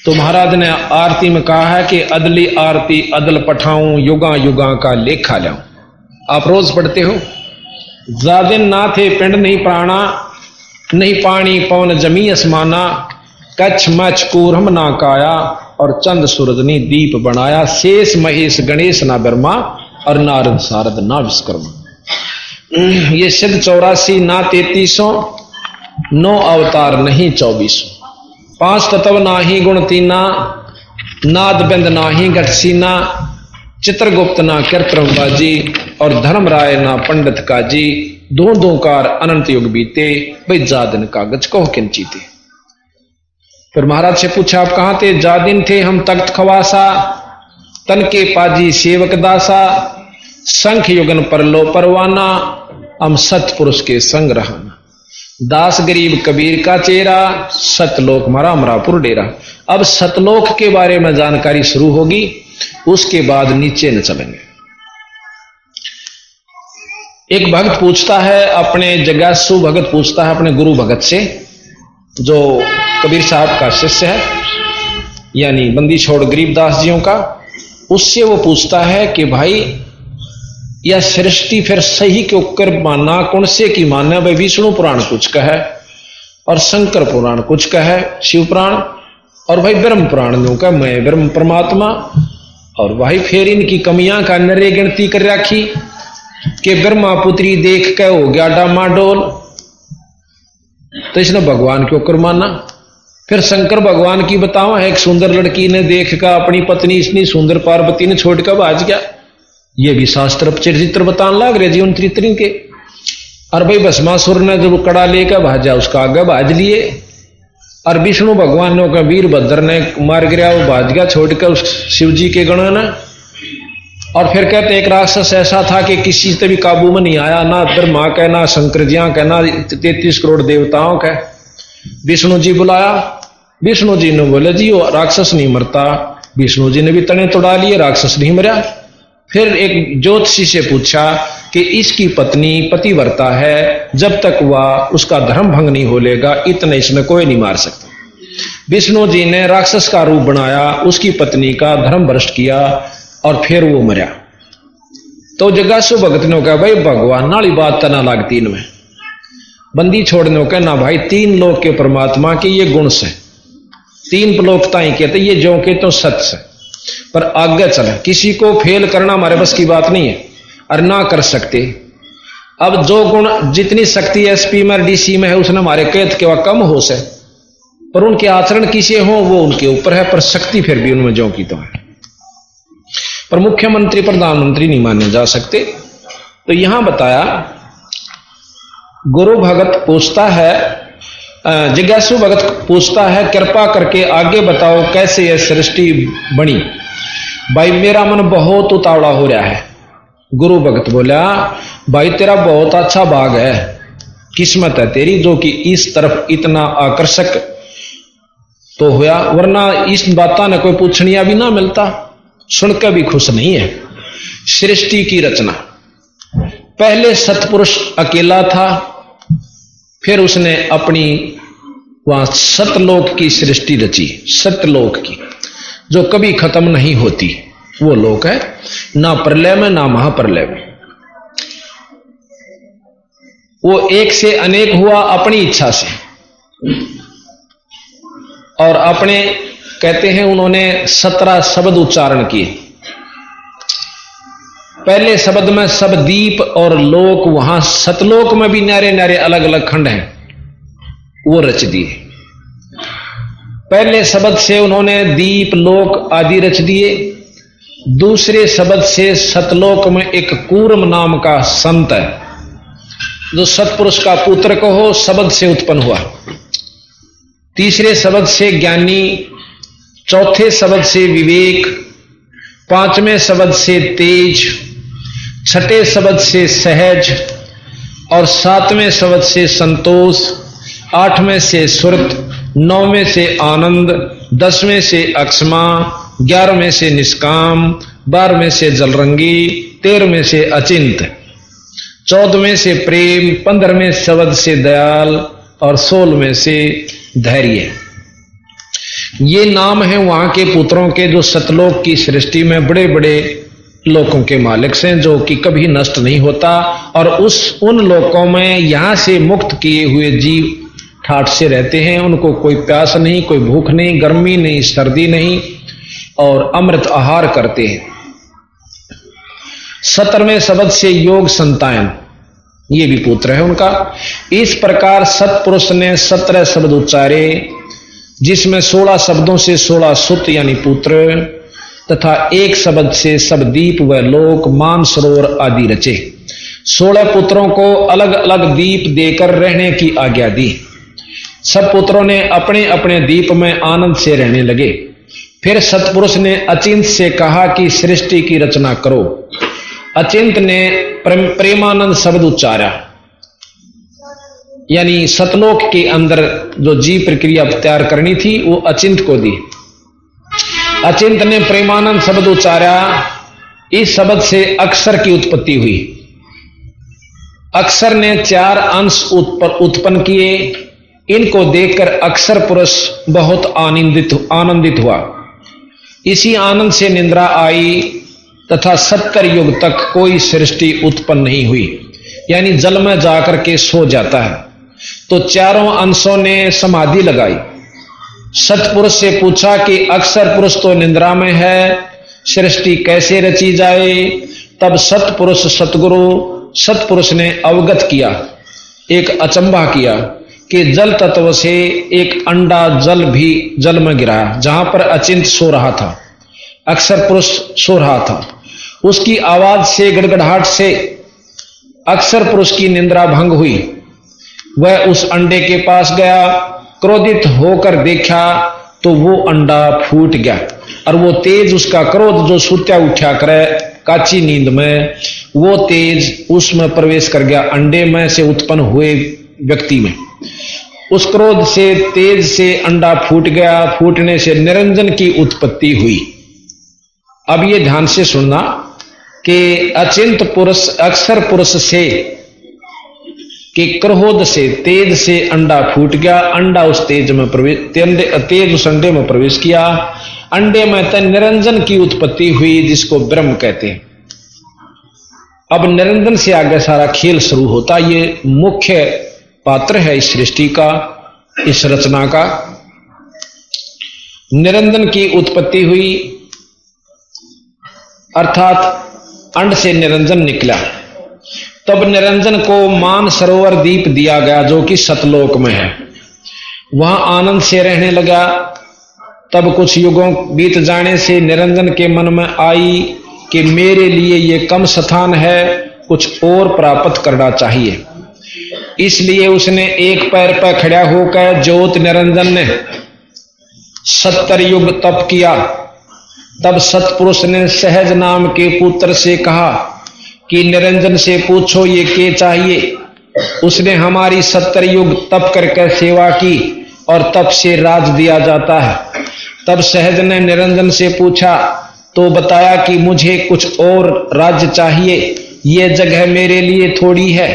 तो महाराज ने आरती में कहा है कि अदली आरती अदल पठाऊं, युगा युगा का लेखा लाऊं। आप रोज पढ़ते हो। जादिन ना थे पिंड नहीं प्राणा, नहीं पानी पवन जमी असमाना, कच्छ मच कूरम ना काया, और चंद सूरज ने दीप बनाया, शेष महेश गणेश ना ब्रह्मा, और नारद सारद ना विश्वकर्मा। ये सिद्ध 84 ना 3300, 9 अवतार नहीं 2400, 5 तत्व नाही गुण तीना, नाद बिंद नाही घटसीना, चित्रगुप्त ना कृत्रम बाजी, और धर्मराय ना पंडित काजी, दो कार अनंत युग बीते, भाई जादिन कागज कहो किंचीते। फिर महाराज से पूछा आप कहां थे? जादिन थे हम तख्त खवासा, तन के पाजी सेवक दासा, संख युगन पर लो परवाना, हम सतपुरुष के संग रहाना, दास गरीब कबीर का चेहरा, सतलोक मरा मरापुर डेरा। अब सतलोक के बारे में जानकारी शुरू होगी, उसके बाद नीचे न चलेंगे। एक भक्त पूछता है अपने जगासु भगत पूछता है अपने गुरु भगत से, जो कबीर साहब का शिष्य है, यानी बंदी छोड़ गरीबदास जियों का। उससे वो पूछता है कि भाई यह सृष्टि फिर सही क्यों कर मानना, कौन से की मानना? भाई विष्णु पुराण कुछ का है और शंकर पुराण कुछ का है, शिव पुराण, और भाई ब्रह्म पुराण जो का मैं ब्रह्म परमात्मा। और भाई फिर इनकी कमियां का नरे गिनती कर रखी कि ब्रह्मा पुत्री देख के हो गया डामाडोल, तो इसने भगवान क्यों कर माना? फिर शंकर भगवान की बतावा, एक सुंदर लड़की ने देख कर अपनी पत्नी इतनी सुंदर पार्वती ने छोड़कर भाज गया। ये भी शास्त्र चरित्र बताने लग रहे जीवन चरित्र के। और भाई भस्मासुर ने जब कड़ा लेकर भाजा उसका आगे भाज लिए, और विष्णु भगवान ने वीरभद्र ने मार गिरा, वो भाज गया छोड़कर उस शिव जी के गण ने। और फिर कहते एक राक्षस ऐसा था कि किसी से भी काबू में नहीं आया, ना ब्रह्मा का ना शंकर जिया का ना 33 करोड़ देवताओं का। विष्णु जी बुलाया, विष्णु जी ने बोले जी वो राक्षस नहीं मरता। विष्णु जी ने भी तने तोड़ा लिए, राक्षस नहीं मरा। फिर एक ज्योतिषी से पूछा कि इसकी पत्नी पतिव्रता है, जब तक वह उसका धर्म भंग नहीं हो लेगा इतने इसमें कोई नहीं मार सकता। विष्णु जी ने राक्षस का रूप बनाया, उसकी पत्नी का धर्म भ्रष्ट किया और फिर वो मरा। तो जगासु भगत ने कहा भाई भगवान नाली बात तना लागती इनमें। बंदी छोड़ने का ना भाई 3 लोक के परमात्मा के ये गुण से, 3 लोकता ही कहते ये जो के तो सच से, पर आगे चले किसी को फेल करना हमारे बस की बात नहीं है और ना कर सकते। अब जो गुण जितनी शक्ति एसपी में डीसी में है उसने हमारे कैद के वह कम हो से, पर उनके आचरण किसे हो वो उनके ऊपर है, पर शक्ति फिर भी उनमें जो की तो है। पर मुख्यमंत्री प्रधानमंत्री नहीं माने जा सकते। तो यहां बताया गुरु भगत पूछता है जिज्ञासु भगत पूछता है, कृपा करके आगे बताओ कैसे यह सृष्टि बनी। भाई मेरा मन बहुत उतावला हो रहा है। गुरु भगत बोला, भाई तेरा बहुत अच्छा भाग है, किस्मत है तेरी जो कि इस तरफ इतना आकर्षक तो हुआ, वरना इस बातों ने कोई पूछनिया भी ना मिलता, सुनकर भी खुश नहीं है। सृष्टि की रचना, पहले सतपुरुष अकेला था, फिर उसने अपनी वहां सतलोक की सृष्टि रची, सतलोक की जो कभी खत्म नहीं होती। वो लोक है ना प्रलय में ना महाप्रलय में। वो एक से अनेक हुआ अपनी इच्छा से, और अपने कहते हैं उन्होंने 17 शब्द उच्चारण किए। पहले शब्द में सब दीप और लोक, वहां सतलोक में भी न्यारे न्यारे अलग अलग खंड हैं, वो रच दिए। पहले शब्द से उन्होंने दीप लोक आदि रच दिए। दूसरे शब्द से सतलोक में एक कूर्म नाम का संत है जो सतपुरुष का पुत्र कहो शब्द से उत्पन्न हुआ। तीसरे शब्द से ज्ञानी, चौथे शब्द से विवेक, पांचवें शब्द से तेज, छठे शब्द से सहज और सातवें शब्द से संतोष, आठवें से सुरत, नौवें से आनंद, 10वें से अक्षमा, 11वें से निष्काम, 12वें से जलरंगी, 13वें से अचिंत, 14वें से प्रेम, 15वें शब्द से दयाल और 16वें से धैर्य। ये नाम है वहां के पुत्रों के जो सतलोक की सृष्टि में बड़े बड़े लोकों के मालिक हैं, जो कि कभी नष्ट नहीं होता। और उन लोकों में यहां से मुक्त किए हुए जीव ठाठ से रहते हैं, उनको कोई प्यास नहीं, कोई भूख नहीं, गर्मी नहीं, सर्दी नहीं, और अमृत आहार करते हैं। 17वें शब्द से योग संतायन, ये भी पुत्र है उनका। इस प्रकार सतपुरुष ने 17 शब्द उच्चारे, जिसमें 16 शब्दों से 16 सुत यानी पुत्र तथा एक शब्द से सब दीप व लोक, मान सरोवर आदि रचे। 16 पुत्रों को अलग अलग दीप देकर रहने की आज्ञा दी। सब पुत्रों ने अपने अपने दीप में आनंद से रहने लगे। फिर सतपुरुष ने अचिंत से कहा कि सृष्टि की रचना करो। अचिंत ने प्रेमानंद शब्द उच्चारा, यानी सतलोक के अंदर जो जीव प्रक्रिया तैयार करनी थी वो अचिंत को दी। अचिंत ने प्रेमानंद शब्द उच्चारा। इस शब्द से अक्षर की उत्पत्ति हुई। अक्षर ने 4 अंश उत्पन्न किए। इनको देखकर अक्षर पुरुष बहुत आनंदित हुआ। इसी आनंद से निद्रा आई तथा 70 युग तक कोई सृष्टि उत्पन्न नहीं हुई, यानी जल में जाकर के सो जाता है। तो चारों अंशों ने समाधि लगाई। सतपुरुष से पूछा कि अक्षर पुरुष तो निद्रा में है, सृष्टि कैसे रची जाए। तब सतपुरुष सतपुरुष ने अवगत किया, एक अचंभा किया कि जल तत्व से एक अंडा जल में गिरा, जहां पर अचिंत सो रहा था, अक्षर पुरुष सो रहा था। उसकी आवाज से, गड़गड़ाहट से अक्षर पुरुष की निद्रा भंग हुई। वह उस अंडे के पास गया, क्रोधित होकर देखा तो वो अंडा फूट गया, और वो तेज, उसका क्रोध जो सुत्या उठा करे काची नींद में, वो तेज उसमें प्रवेश कर गया, अंडे में से उत्पन्न हुए व्यक्ति में। उस क्रोध से, तेज से अंडा फूट गया। फूटने से निरंजन की उत्पत्ति हुई। अब ये ध्यान से सुनना कि अचिंत पुरुष, अक्षर पुरुष से कि क्रोध से, तेज से अंडा फूट गया। अंडा उस तेज में प्रवेश, तेज उस अंडे में प्रवेश किया। अंडे में तन निरंजन की उत्पत्ति हुई, जिसको ब्रह्म कहते हैं। अब निरंजन से आगे सारा खेल शुरू होता। ये मुख्य पात्र है इस सृष्टि का, इस रचना का। निरंजन की उत्पत्ति हुई, अर्थात अंड से निरंजन निकला। तब निरंजन को मान सरोवर दीप दिया गया, जो कि सतलोक में है। वहां आनंद से रहने लगा। तब कुछ युगों बीत जाने से निरंजन के मन में आई कि मेरे लिए ये कम स्थान है, कुछ और प्राप्त करना चाहिए। इसलिए उसने एक पैर पर खड़ा होकर ज्योत निरंजन ने 70 युग तप किया। तब सतपुरुष ने सहज नाम के पुत्र से कहा कि निरंजन से पूछो ये क्या चाहिए। उसने हमारी 70 युग तप करके सेवा की और तप से राज दिया जाता है। तब सहज ने निरंजन से पूछा तो बताया कि मुझे कुछ और राज्य चाहिए, ये जगह मेरे लिए थोड़ी है।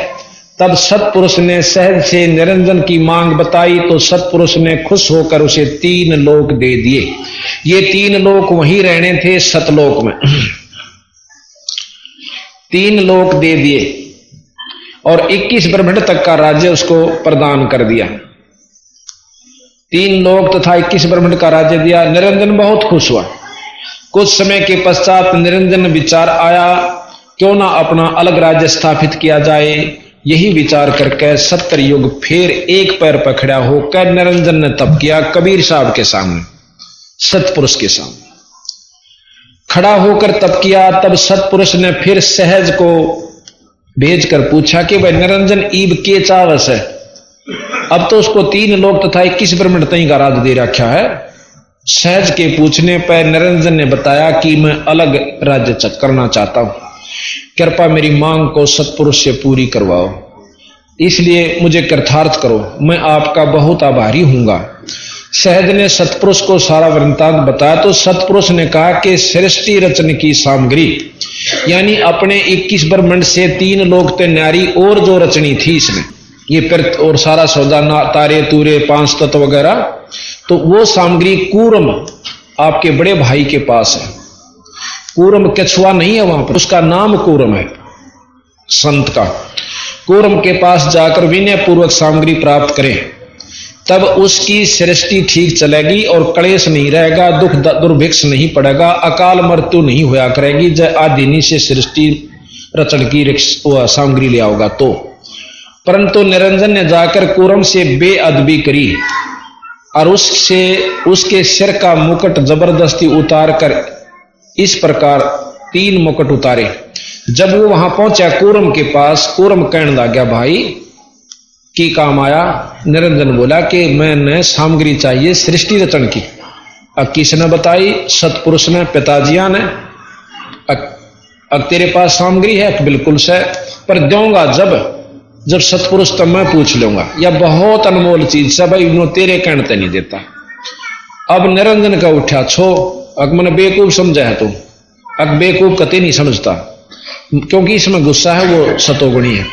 तब सतपुरुष ने सहज से निरंजन की मांग बताई तो सतपुरुष ने खुश होकर उसे 3 लोक दे दिए। ये 3 लोक वहीं रहने थे सतलोक में। 3 लोक दे दिए और 21 ब्रह्मांड तक का राज्य उसको प्रदान कर दिया। 3 लोक तथा 21 ब्रह्मांड का राज्य दिया। निरंजन बहुत खुश हुआ। कुछ समय के पश्चात निरंजन विचार आया क्यों ना अपना अलग राज्य स्थापित किया जाए। यही विचार करके 70 युग फिर एक पैर पर खड़ा होकर निरंजन ने तप किया कबीर साहब के सामने, सतपुरुष के सामने खड़ा होकर तप किया। तब सतपुरुष ने फिर सहज को भेजकर पूछा कि भाई निरंजन ईब के चावस है। अब तो उसको 3 लोक तथा 21 ब्रह्मांड तई का राज दे रखा है। सहज के पूछने पर निरंजन ने बताया कि मैं अलग राज्य करना चाहता हूं, कृपा मेरी मांग को सतपुरुष से पूरी करवाओ, इसलिए मुझे कृतार्थ करो, मैं आपका बहुत आभारी हूंगा। सहज ने सतपुरुष को सारा वृत्तांत बताया तो सतपुरुष ने कहा कि सृष्टि रचन की सामग्री यानी अपने 21 ब्रह्मांड से 3 लोक ते न्यारी और जो रचनी थी इसने, ये फिर और सारा सौदा तारे तूरे 5 तत्व वगैरह, तो वो सामग्री कूरम आपके बड़े भाई के पास है। कूरम कछुआ नहीं है वहां पर, उसका नाम कूरम है संत का। कूरम के पास जाकर विनय पूर्वक सामग्री प्राप्त करें, तब उसकी सृष्टि ठीक चलेगी और कलेश नहीं रहेगा, दुख दुर्भिक्ष नहीं पड़ेगा, अकाल मृत्यु नहीं होया करेगी। जय आदिनी से सृष्टि रचन की सामग्री ले आओगा तो। परंतु निरंजन ने जाकर कूरम से बेअदबी करी और उसके सिर का मुकुट जबरदस्ती उतार कर इस प्रकार 3 मुकुट उतारे। जब वो वहां पहुंचा कूरम के पास, कूरम कहने लगा भाई की काम आया। निरंजन बोला कि मैंने सामग्री चाहिए सृष्टि रचन की। अब किसने बताई? सतपुरुष ने, पिताजिया ने। अब तेरे पास सामग्री है? बिल्कुल से, पर दूंगा जब सतपुरुष तब मैं पूछ लूंगा, या बहुत अनमोल चीज से भाई नो तेरे कहने ते नहीं देता। अब निरंजन का उठा छो अक मैंने बेवकूफ समझा है, तुम अक बेवकूफ कते नहीं समझता, क्योंकि इसमें गुस्सा है वो सतोगुणी है।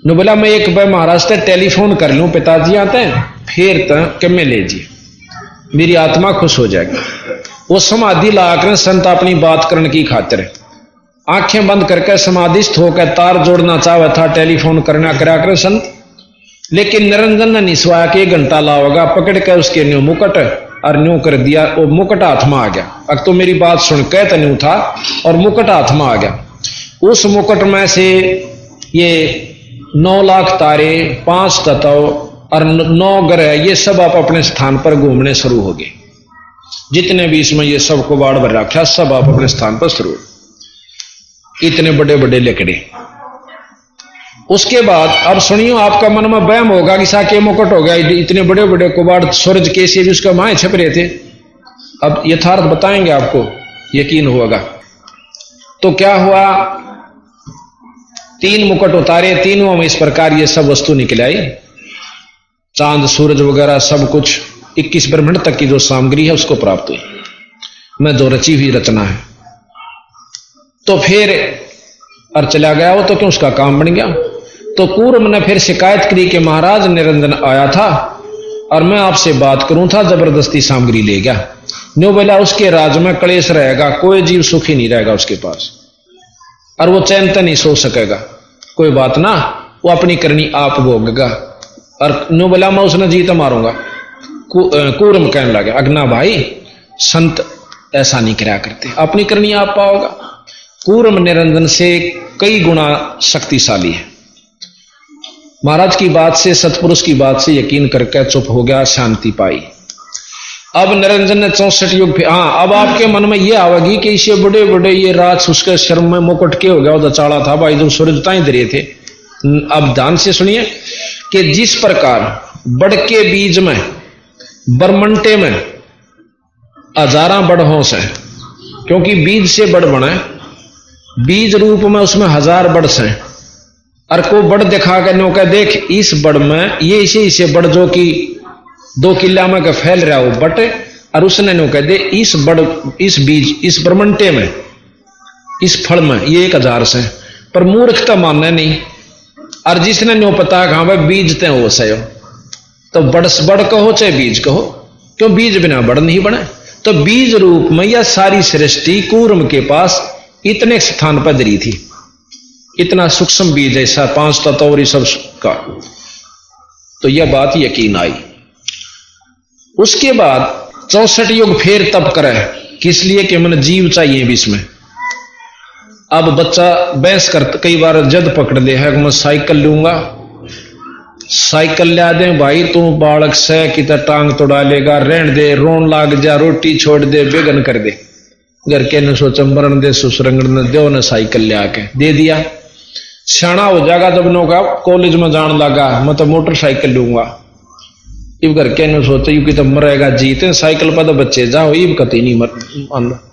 नो बोला मैं एक बार महाराज से टेलीफोन कर लूं, पिताजी आते हैं फिर तो मैं ले जी, मेरी आत्मा खुश हो जाएगी। वो समाधि लाकर संत अपनी बात करने की खातिर आंखें बंद करके समाधिस्थ होकर तार जोड़ना चाहा था, टेलीफोन करना करा कर संत, लेकिन निरंजन ने निस्वाया कि 1 घंटा लाओगा, पकड़ के उसके न्यू मुकुट और न्यू कर दिया। वो मुकुट हाथ में आ गया। अब तो मेरी बात सुन के तन्यू था और मुकुट हाथ में आ गया। उस मुकुट में से ये 9 लाख तारे, 5 तत्व और 9 ग्रह, ये सब आप अपने स्थान पर घूमने शुरू हो गए। जितने भी इसमें ये सब को बाढ़ भर रखा, सब आप अपने स्थान पर शुरू। इतने बड़े बड़े लेकड़े। उसके बाद अब सुनियो, आपका मन में वहम होगा कि साके मुकुट हो गया, इतने बड़े बड़े कुबाड़ सूरज कैसे भी उसका माए छप रहे थे। अब यथार्थ बताएंगे, आपको यकीन होगा। तो क्या हुआ, 3 मुकुट उतारे, तीनों में इस प्रकार ये सब वस्तु निकल आई, चांद सूरज वगैरह सब कुछ 21 ब्रह्मांड तक की जो सामग्री है उसको प्राप्त हुई, मैं जो रची हुई रचना है। तो फिर और चला गया वो, तो क्यों उसका काम बन गया। तो कूरम ने फिर शिकायत करी कि महाराज निरंजन आया था और मैं आपसे बात करूं था, जबरदस्ती सामग्री ले गया। न्यू बोला उसके राज में क्लेश रहेगा, कोई जीव सुखी नहीं रहेगा उसके पास, और वो चैन तक नहीं सो सकेगा। कोई बात ना, वो अपनी करनी आप भोगेगा। और न्यू बोला मैं उसने जीत मारूंगा। कूरम कहने लगा अगना भाई संत ऐसा नहीं कराया करते, अपनी करनी आप पाओगा। कूरम निरंजन से कई गुना शक्तिशाली है। महाराज की बात से, सतपुरुष की बात से यकीन करके चुप हो गया, शांति पाई। अब निरंजन ने 64 युग, हाँ अब आपके मन में ये आवेगी कि इसे बड़े बड़े ये राज उसके शर्म में मुकुट के हो गया, वो चाड़ा था भाई जो सूरज ताई दे रहे थे, अब ध्यान से सुनिए कि जिस प्रकार बड़ के बीज में बरमंटे में हजारां बड़ होश है, क्योंकि बीज से बड़ बने, बीज रूप में उसमें हजार बड़ से, और को बड़ दिखा के नो कह देख इस बड़ में ये इसे बड़ जो कि 2 किला में का फैल रहा हो बट, और उसने नो कह दे इस बड़ इस बीज इस बरमंटे में इस फल में ये 1000 से, पर मूर्खता मानना नहीं। और जिसने नो पता कहां भाई बीज ते हो सयो, तो बड़ कहो चाहे बीज कहो, क्यों बीज बिना बड़ नहीं बने। तो बीज रूप में यह सारी सृष्टि कूर्म के पास इतने स्थान पर धरी थी, इतना सूक्ष्म बीज ऐसा 5 तत्व और सब का। तो यह बात यकीन आई। उसके बाद 64 युग फेर तब करे, किस लिए कि मन जीव चाहिए बीच में। अब बच्चा बहस कर कई बार जद पकड़ ले है कि मैं साइकिल लूंगा, साइकिल ला दे भाई तू बालक से कि टांग तोड़ा लेगा, रहन दे, रोन लाग जा, रोटी छोड़ दे, बेगन कर दे। घर के ने सोचा मरण दे सुसरंगण ने दो ने साइकिल ले आके दे दिया। सियाना हो जाएगा जब नो का कॉलेज में जान लगा मैं तो मोटरसाइकिल लूंगा। इब घर के ने सोचा यू कि तो मरेगा जीते साइकिल पर तो बच्चे जाओ, इब कती नहीं मर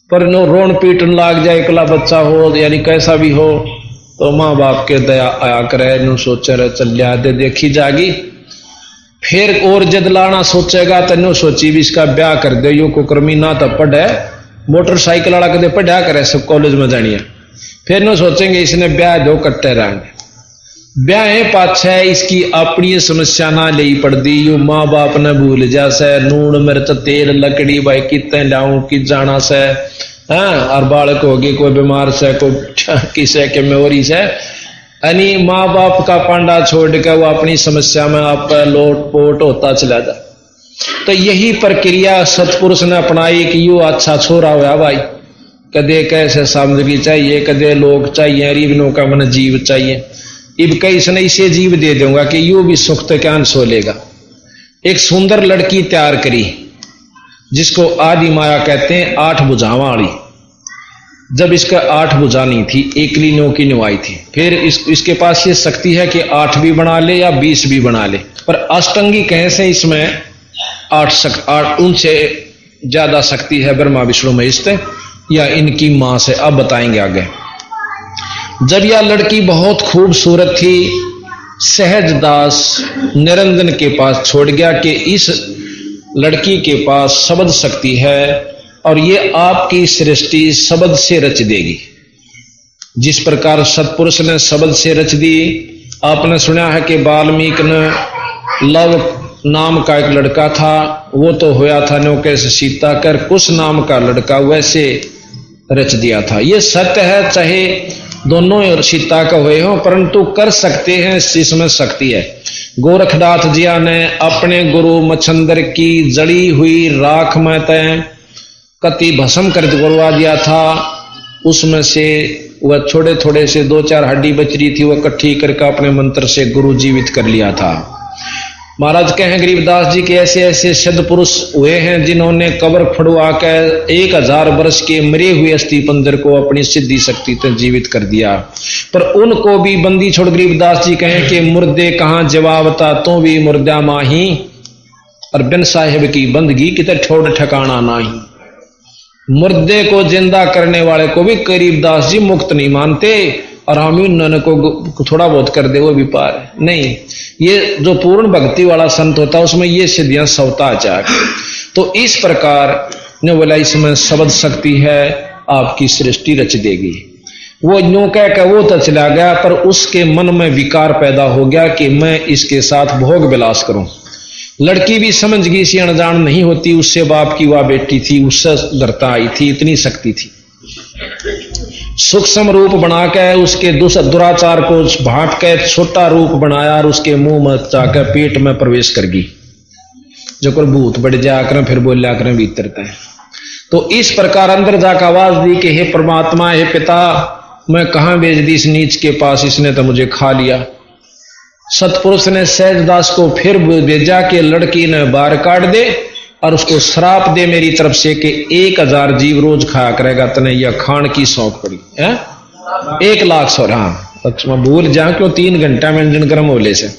पर नो रोन पीटन लाग जाए, एकला बच्चा हो यानी कैसा भी हो, तो माँ बाप के दया आया करे, नो सोचे रहे चल लिया दे देखी जागी। फिर और जद लाना सोचेगा तो नो सोची भी इसका ब्याह कर दे, यो को कर्मी ना तो पढ़े, मोटरसाइकिल वाला कदे पढ़ा करे सब कॉलेज में जानिए। फिर नो सोचेंगे इसने ब्याह दो कट्टे रहेंगे, ब्याह है पाछे इसकी अपनी समस्या ना ले पड़ दी, यू माँ बाप ने भूल जा से, नून मिर्च तेल लकड़ी भाई कितने लाऊं कि जाना से, हाँ और बालक होगी कोई बीमार से कोई किसे के मेरी से, यानी माँ बाप का पांडा छोड़ के वो अपनी समस्या में आप लोट पोट होता चला जा। तो यही प्रक्रिया सतपुरुष ने अपनाई कि यू अच्छा छोरा हुआ भाई, कदे कैसे सामग्री चाहिए, कदे लोग चाहिए, रिबनों का मन जीव चाहिए। इब कई इसने इसे जीव दे दूंगा कि यू भी सुख तो क्या सो लेगा। एक सुंदर लड़की तैयार करी जिसको आदि माया कहते हैं, 8 भुजावां वाली। जब इसका 8 भुजा नहीं थी, एकली नो की निवाई थी। फिर इसके पास ये शक्ति है कि 8 भी बना ले या 20 भी बना ले, पर अष्टंगी कैसे इसमें 8 उनसे ज्यादा शक्ति है ब्रह्मा विष्णु महेश या इनकी मां से, अब बताएंगे आगे। जब यह लड़की बहुत खूबसूरत थी, सहजदास निरंजन के पास छोड़ गया कि इस लड़की के पास शब्द शक्ति है और ये आपकी सृष्टि शब्द से रच देगी। जिस प्रकार सतपुरुष ने शब्द से रच दी। आपने सुना है कि वाल्मीकि ने लव नाम का एक लड़का था, वो तो होया था नौके से सीता कर, कुश नाम का लड़का वैसे रच दिया था। ये सत्य है, चाहे दोनों सीता का हुए हो, परंतु कर सकते हैं, इसमें शक्ति है। गोरखनाथ जी ने अपने गुरु मच्छंदर की जड़ी हुई राख में तय कति भस्म कर करवा दिया था। उसमें से वह थोड़े थोड़े से 2-4 हड्डी बच रही थी, वह इकट्ठी करके अपने मंत्र से गुरु जीवित कर लिया था। महाराज कहें गरीबदास जी के ऐसे ऐसे सिद्ध पुरुष हुए हैं जिन्होंने कब्र फड़वा कर 1000 वर्ष के मरे हुए अस्थि पंजर को अपनी सिद्धि शक्ति से जीवित कर दिया। पर उनको भी बंदी छोड़ गरीबदास जी कहें कि मुर्दे कहां जवाबता तो भी मुर्दा माही, और बिन साहिब की बंदगी कितने छोड़ ठिकाना नहीं। मुर्दे को जिंदा करने वाले को भी गरीबदास जी मुक्त नहीं मानते, और हम उन्होंने को थोड़ा बहुत कर दे वो भी पार नहीं। ये जो पूर्ण भक्ति वाला संत होता है उसमें ये सिद्धियां सवता चाह। तो इस प्रकार ने बोला इसमें शब्द शक्ति है, आपकी सृष्टि रच देगी। वो यूं कह वो तो चला गया, पर उसके मन में विकार पैदा हो गया कि मैं इसके साथ भोग विलास करूं। लड़की भी समझ गई, सी अनजान नहीं होती, उससे बाप की वह बेटी थी, उससे डरता आई थी, इतनी शक्ति थी। सूक्ष्म रूप बना के उसके दुराचार को भाट के छोटा रूप बनाया और उसके मुंह में जाकर पेट में प्रवेश कर गई, जो कर भूत बढ़ जाकर फिर बोलिया करें भीतर तय। तो इस प्रकार अंदर जाकर आवाज दी कि हे परमात्मा, हे पिता, मैं कहां भेज दी इस नीच के पास, इसने तो मुझे खा लिया। सतपुरुष ने सहजदास को फिर भेजा कि लड़की ने बाहर काट दे और उसको श्राप दे मेरी तरफ से कि 1000 जीव रोज खाया करेगा, तने यह खान की शौक पड़ी है 1 लाख सौ। हाँ पक्ष में भूल जा क्यों 3 घंटा में इंजन गर्म होले से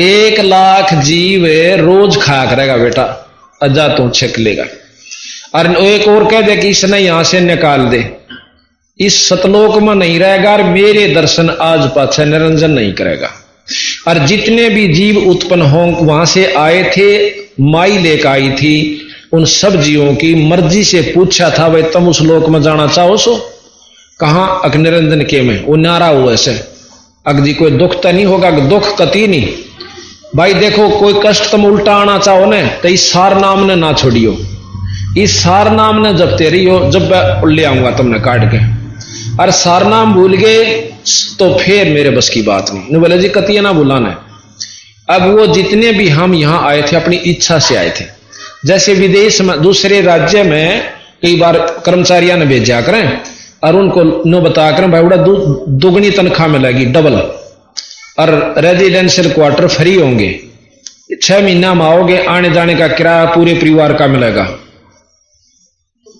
1 लाख जीव रोज खाया करेगा बेटा, अजा तो छक लेगा। और एक और कह दे कि इसने यहां से निकाल दे, इस सतलोक में नहीं रहेगा और मेरे दर्शन आज पाछा निरंजन नहीं करेगा। और जितने भी जीव उत्पन्न हो वहां से आए थे, माई लेकर आई थी, उन सब जीवों की मर्जी से पूछा था भाई तुम उस लोक में जाना चाहो सो? कहां? अक निरंजन के में। वो नारा हुआ ऐसे अग जी कोई दुख तो नहीं होगा? दुख कती नहीं भाई। देखो कोई कष्ट तुम उल्टा आना चाहो न तो इस सार नाम ने ना छोड़ियो, इस सार नाम ने जब तेरी हो जब ले आऊंगा तुमने काट के। और सार नाम भूल गए तो फिर मेरे बस की बात नहीं। बोले जी कतिया ना बुलाना। अब वो जितने भी हम यहां आए थे अपनी इच्छा से आए थे। जैसे विदेश में दूसरे राज्य में कई बार कर्मचारियों ने भेजा करें और उनको नो बता करें भाई बड़ा दुगनी तनख्वाह मिलेगी, डबल, और रेजिडेंशियल क्वार्टर फ्री होंगे, 6 महीना में आओगे, आने जाने का किराया पूरे परिवार का मिलेगा।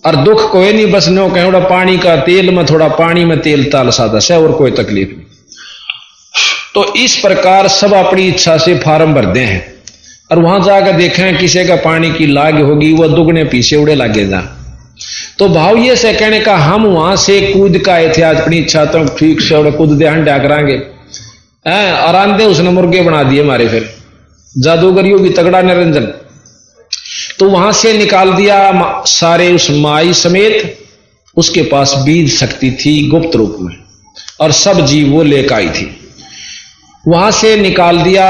और दुख कोई नहीं, बस नो कहें पानी का तेल में थोड़ा पानी में तेल ताल सादा से, और कोई तकलीफ नहीं। तो इस प्रकार सब अपनी इच्छा से फार्म भरते हैं और वहां जाकर देखें किसी का पानी की लाग होगी, वह दुगने पीछे उड़े लागे जा। तो भाव ये से कहने का हम वहां से कूद का आए थे, आज अपनी इच्छा तो ठीक से उड़े कूद दे हंडा करांगे और आंधे उसने मुर्गे बना दिए हमारे, फिर जादूगरियों भी तगड़ा निरंजन। तो वहां से निकाल दिया सारे उस माई समेत, उसके पास बीज शक्ति थी गुप्त रूप में और सब जीव वो लेकर आई थी। वहां से निकाल दिया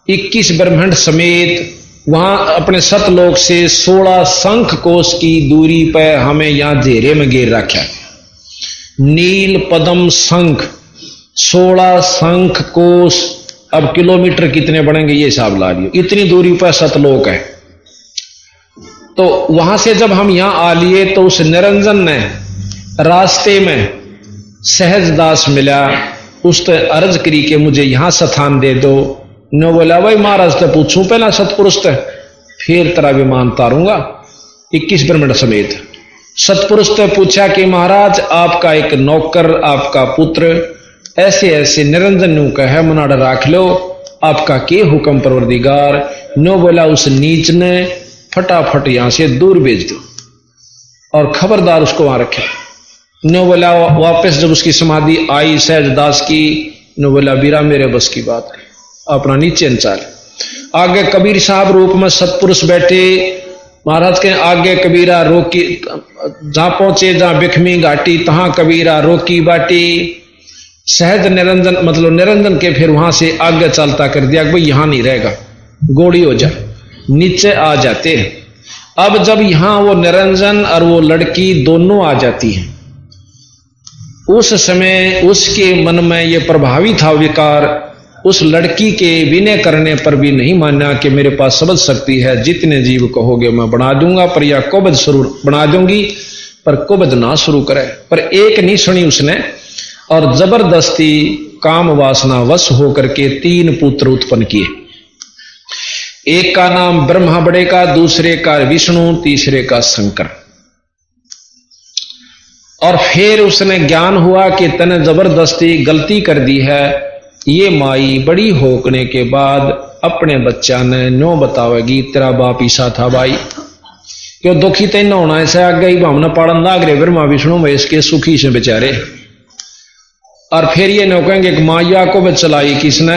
21 ब्रह्मांड समेत, वहां अपने सतलोक से 16 शंख कोश की दूरी पर हमें यहां घेरे में घेर रखा। नील पद्म शंख 16 शंख कोश। अब किलोमीटर कितने बढ़ेंगे ये हिसाब ला लियो, इतनी दूरी पर सतलोक है। तो वहां से जब हम यहां आ लिए तो उस निरंजन ने रास्ते में सहजदास मिला, उसने अर्ज करी के मुझे यहां स्थान दे दो। न बोला भाई महाराज तो पूछूं पहला सतपुरुष तो फिर तेरा विमान तारूंगा 21 ब्रह्मांड समेत। सतपुरुष तो पूछा कि महाराज आपका एक नौकर, आपका पुत्र ऐसे ऐसे निरंजन नु कहे मनाड़ राख लो, आपका के हुक्म परवरदिगार। नो बोला उस नीच ने फटाफट यहां से दूर भेज दो और खबरदार उसको वहां रखे। नो बोला वापस जब उसकी समाधि आई सहजदास की, नो बोला बीरा मेरे बस की बात है, अपना नीचे चाल। आगे कबीर साहब रूप में सतपुरुष बैठे, महाराज के आगे कबीरा रोकी, जहां पहुंचे जहां बिखमी घाटी तहां कबीरा रोकी बाटी। सहज निरंजन मतलब निरंजन के फिर वहां से आगे चलता कर दिया भाई यहां नहीं रहेगा, गोड़ी हो जाए, नीचे आ जाते हैं। अब जब यहां वो निरंजन और वो लड़की दोनों आ जाती हैं, उस समय उसके मन में ये प्रभावी था विकार। उस लड़की के विनय करने पर भी नहीं माना कि मेरे पास सबद शक्ति है, जितने जीव कहोगे मैं बना दूंगा, पर या कुबद शुरू बना दूंगी, पर कुबद ना शुरू करे। पर एक नहीं सुनी उसने और जबरदस्ती काम वासना वश होकर के 3 पुत्र उत्पन्न किए। एक का नाम ब्रह्मा बड़े का, दूसरे का विष्णु, तीसरे का शंकर। और फिर उसने ज्ञान हुआ कि तने जबरदस्ती गलती कर दी है। ये माई बड़ी होकने के बाद अपने बच्चा ने नो बतावेगी तेरा बाप ईसा था भाई, क्यों दुखी तेन होना ऐसा आगे ही भावना पालन लाग रहे ब्रह्मा विष्णु महेश के सुखी से बेचारे। और फिर ये नो कहेंगे कि माया को भी चलाई किसने,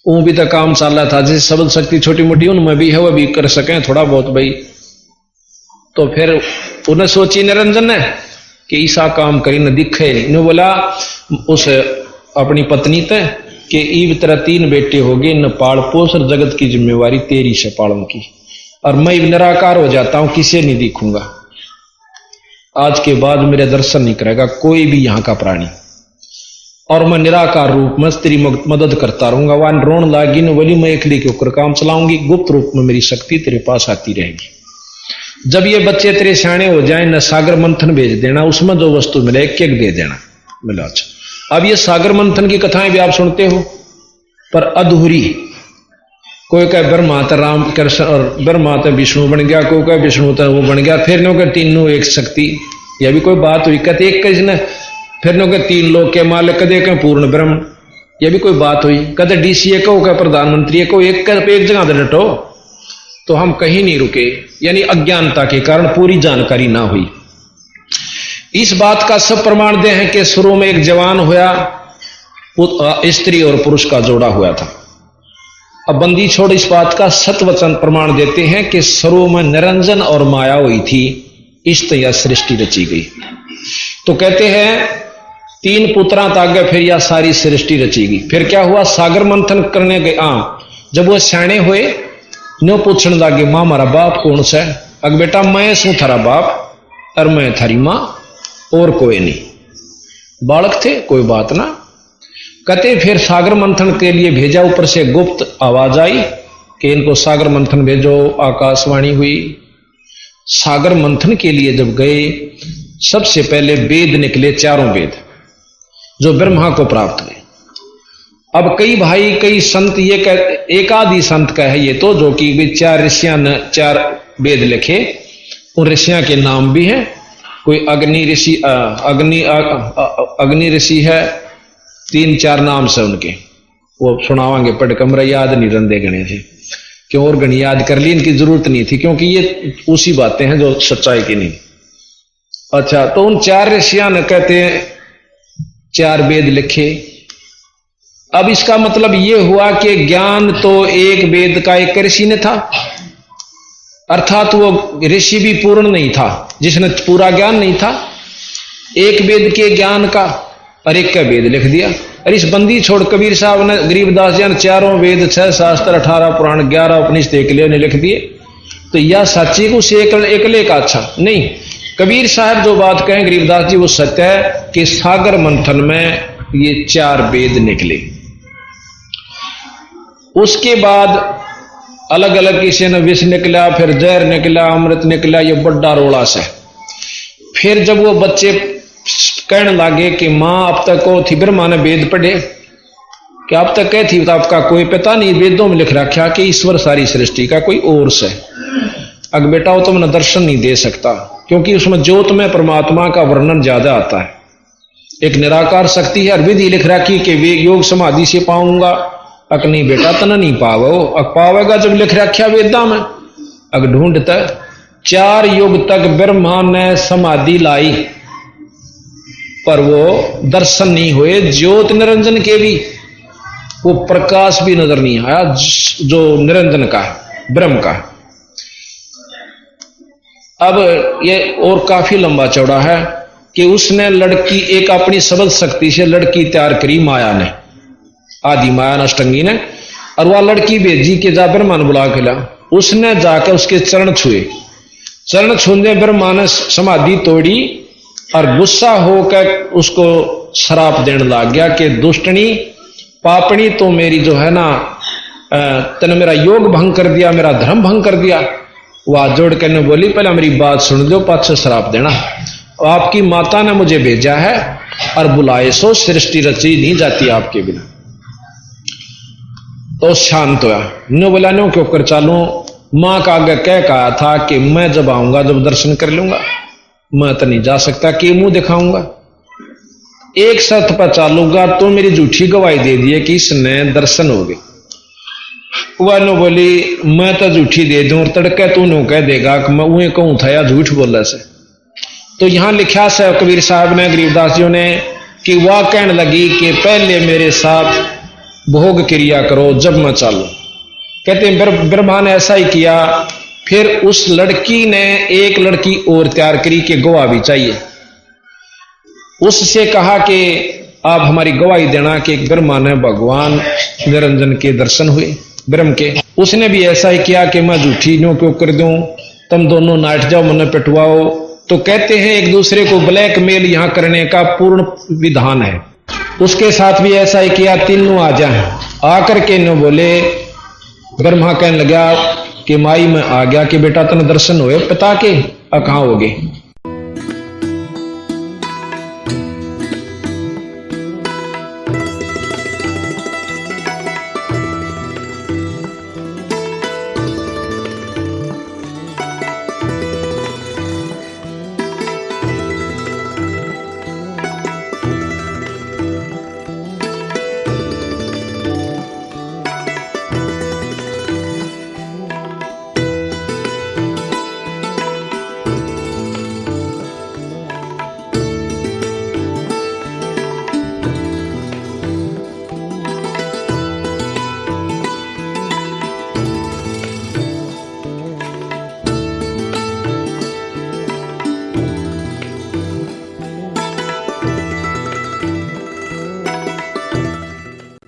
वो भी तो काम चल रहा था, जैसे सबल शक्ति छोटी मोटी उनमें भी है, वह भी कर सकें थोड़ा बहुत भाई। तो फिर उन्हें सोची निरंजन ने कि ईसा काम करी न दिखे नहीं। ने बोला उस अपनी पत्नी तय कि ईब तरह 3 बेटे हो गए, न पाल पोस और जगत की जिम्मेवारी तेरी से पालन की, और मैं निराकार हो जाता हूं, किसे नहीं दिखूंगा, आज के बाद मेरे दर्शन नहीं करेगा कोई भी यहां का प्राणी, और मैं निराकार रूप में तेरी मदद करता रहूंगा। वहां रोन लागी न बोली मैं एकली के ऊपर काम चलाऊंगी, गुप्त रूप में मेरी शक्ति तेरे पास आती रहेगी। जब ये बच्चे तेरे सियाने हो जाए न सागर मंथन भेज देना, उसमें जो वस्तु मिले एक एक दे देना। मिला अच्छा। अब ये सागर मंथन की कथाएं भी आप सुनते हो पर अधूरी। कोई कहे ब्रह्मा तो राम कृष्ण और ब्रह्मा तो विष्णु बन गया, कोई कहे विष्णु तो वो बन गया, फिर नो के तीनों एक शक्ति। यह भी कोई बात हुई। कहते एक किसने फिर नो के 3 लोग के मालिक कदे के पूर्ण ब्रह्म, ये भी कोई बात हुई। कदे डीसीए को क्या प्रधानमंत्री को एक जगह दे डटो, तो हम कहीं नहीं रुके, यानी अज्ञानता के कारण पूरी जानकारी ना हुई। इस बात का सब प्रमाण दे हैं कि शुरू में एक जवान हुआ, स्त्री और पुरुष का जोड़ा हुआ था। अब बंदी छोड़ इस बात का सतवचन प्रमाण देते हैं कि शुरू में निरंजन और माया हुई थी, इस तरह सृष्टि रची गई। तो कहते हैं 3 पुत्रां तागे फिर यह सारी सृष्टि रची गई। फिर क्या हुआ, सागर मंथन करने गए। जब वो सियाणे हुए, न्यो पूछने लगे, मां हमारा बाप कौन सा है? अग बेटा मैं सू थारा बाप और मैं थारी मां, और कोई नहीं। बालक थे, कोई बात ना। कहते फिर सागर मंथन के लिए भेजा, ऊपर से गुप्त आवाज आई कि इनको सागर मंथन भेजो। आकाशवाणी हुई। सागर मंथन के लिए जब गए, सबसे पहले वेद निकले, 4 वेद जो ब्रह्मा को प्राप्त हुए। अब कई भाई, कई संत ये कह, एक आदि संत का है ये तो, जो कि 4 ऋषियां ने 4 वेद लिखे। उन ऋषियां के नाम भी हैं। कोई अग्नि ऋषि, अग्नि ऋषि है, 3-4 नाम से उनके, वो सुनावांगे पढ़ कमरा याद नहीं रंदे गणे थे, क्यों और गणी याद कर ली, इनकी जरूरत नहीं थी, क्योंकि ये उसी बातें हैं जो सच्चाई की नहीं। अच्छा, तो उन 4 ऋषियां ने कहते हैं 4 वेद लिखे। अब इसका मतलब ये हुआ कि ज्ञान तो एक वेद का एक ऋषि ने था, अर्थात वो ऋषि भी पूर्ण नहीं था, जिसने पूरा ज्ञान नहीं था। एक वेद के ज्ञान का और एक का वेद लिख दिया। और इस बंदी छोड़ कबीर साहब ने, गरीबदास जी ने 4 वेद, 6 शास्त्र, 18 पुराण, 11 उपनिषद एक ने लिख दिए। तो यह सच्ची को उसे एकले का अच्छा नहीं। कबीर साहब जो बात कहें गरीबदास जी, वो सत्य है कि सागर मंथन में ये 4 वेद निकले। उसके बाद अलग अलग किसी ने विष निकला, फिर जहर निकला, अमृत निकला, ये बड़ा रोला से। फिर जब वो बच्चे कहने लगे कि मां अब तक को थी, ब्रह्मा ने वेद पढ़े कि अब तक कह थी, तो आपका कोई पता नहीं, वेदों में लिख रखा कि ईश्वर सारी सृष्टि का कोई और से। अगर बेटा वो तुमने दर्शन नहीं दे सकता, क्योंकि उसमें ज्योत में परमात्मा का वर्णन ज्यादा आता है। एक निराकार शक्ति है, और विधि लिख रखी कि वे योग समाधि से पाऊंगा। अक नहीं बेटा, तना नहीं पावो, अक पावेगा जब लिख रखा वेदा में। अग ढूंढता 4 युग तक ब्रह्मा ने समाधि लाई, पर वो दर्शन नहीं हुए। ज्योत निरंजन के भी वो प्रकाश भी नजर नहीं आया, जो निरंजन का है, ब्रह्म का है। अब ये और काफी लंबा चौड़ा है कि उसने लड़की, एक अपनी सबल शक्ति से लड़की तैयार करी माया ने, आदि माया अष्टंगी ने, और वह लड़की भेजी के जा ब्रह्मा ने बुला के ला। उसने जाकर उसके चरण छुए। चरण छूने ब्रह्मा ने समाधि तोड़ी और गुस्सा होकर उसको श्राप देने लग गया कि दुष्टनी पापणी, तो मेरी जो है ना, तने मेरा योग भंग कर दिया, मेरा धर्म भंग कर दिया। वह जोड़ कर बोली, पहले मेरी बात सुन दो, पाछे श्राप देना। आपकी माता ने मुझे भेजा है और बुलाए सो, सृष्टि रची नहीं जाती आपके बिना। तो शांत हुआ, नो बोला नो क्यों कर चालू। मां का आगे कह कहा था कि मैं जब आऊंगा, जब दर्शन कर लूंगा, मैं तो नहीं जा सकता कि मुंह दिखाऊंगा। एक शर्त पर चालूंगा, तो मेरी झूठी गवाही दे दी कि इसने दर्शन हो गए। वह नो बोली, मैं तो झूठी दे दूं, और तड़के तू नो कह देगा कि मैं उन्हें कहूं था या झूठ बोला से। तो यहां लिखा से कबीर साहब ने, गरीबदास जी ने, कि वह कहने लगी कि पहले मेरे साथ भोग क्रिया करो, जब मैं चालू। कहते हैं ब्रह्मा ने ऐसा ही किया। फिर उस लड़की ने एक लड़की और तैयार करी कि गवाह भी चाहिए। उससे कहा कि आप हमारी गवाही देना कि ब्रह्मा ने भगवान निरंजन के दर्शन हुए, ब्रह्म के। उसने भी ऐसा ही किया कि मैं झूठी नो क्यों कर दूं, तुम दोनों नाट जाओ, मन पिटवाओ। तो कहते हैं एक दूसरे को ब्लैकमेल यहां करने का पूर्ण विधान है। उसके साथ भी ऐसा ही किया, तीनों आ जाए। आकर के नो बोले, ब्रह्मा कहने लगा कि माई में आ गया कि बेटा तन दर्शन हुए, पता के कहां हो गए।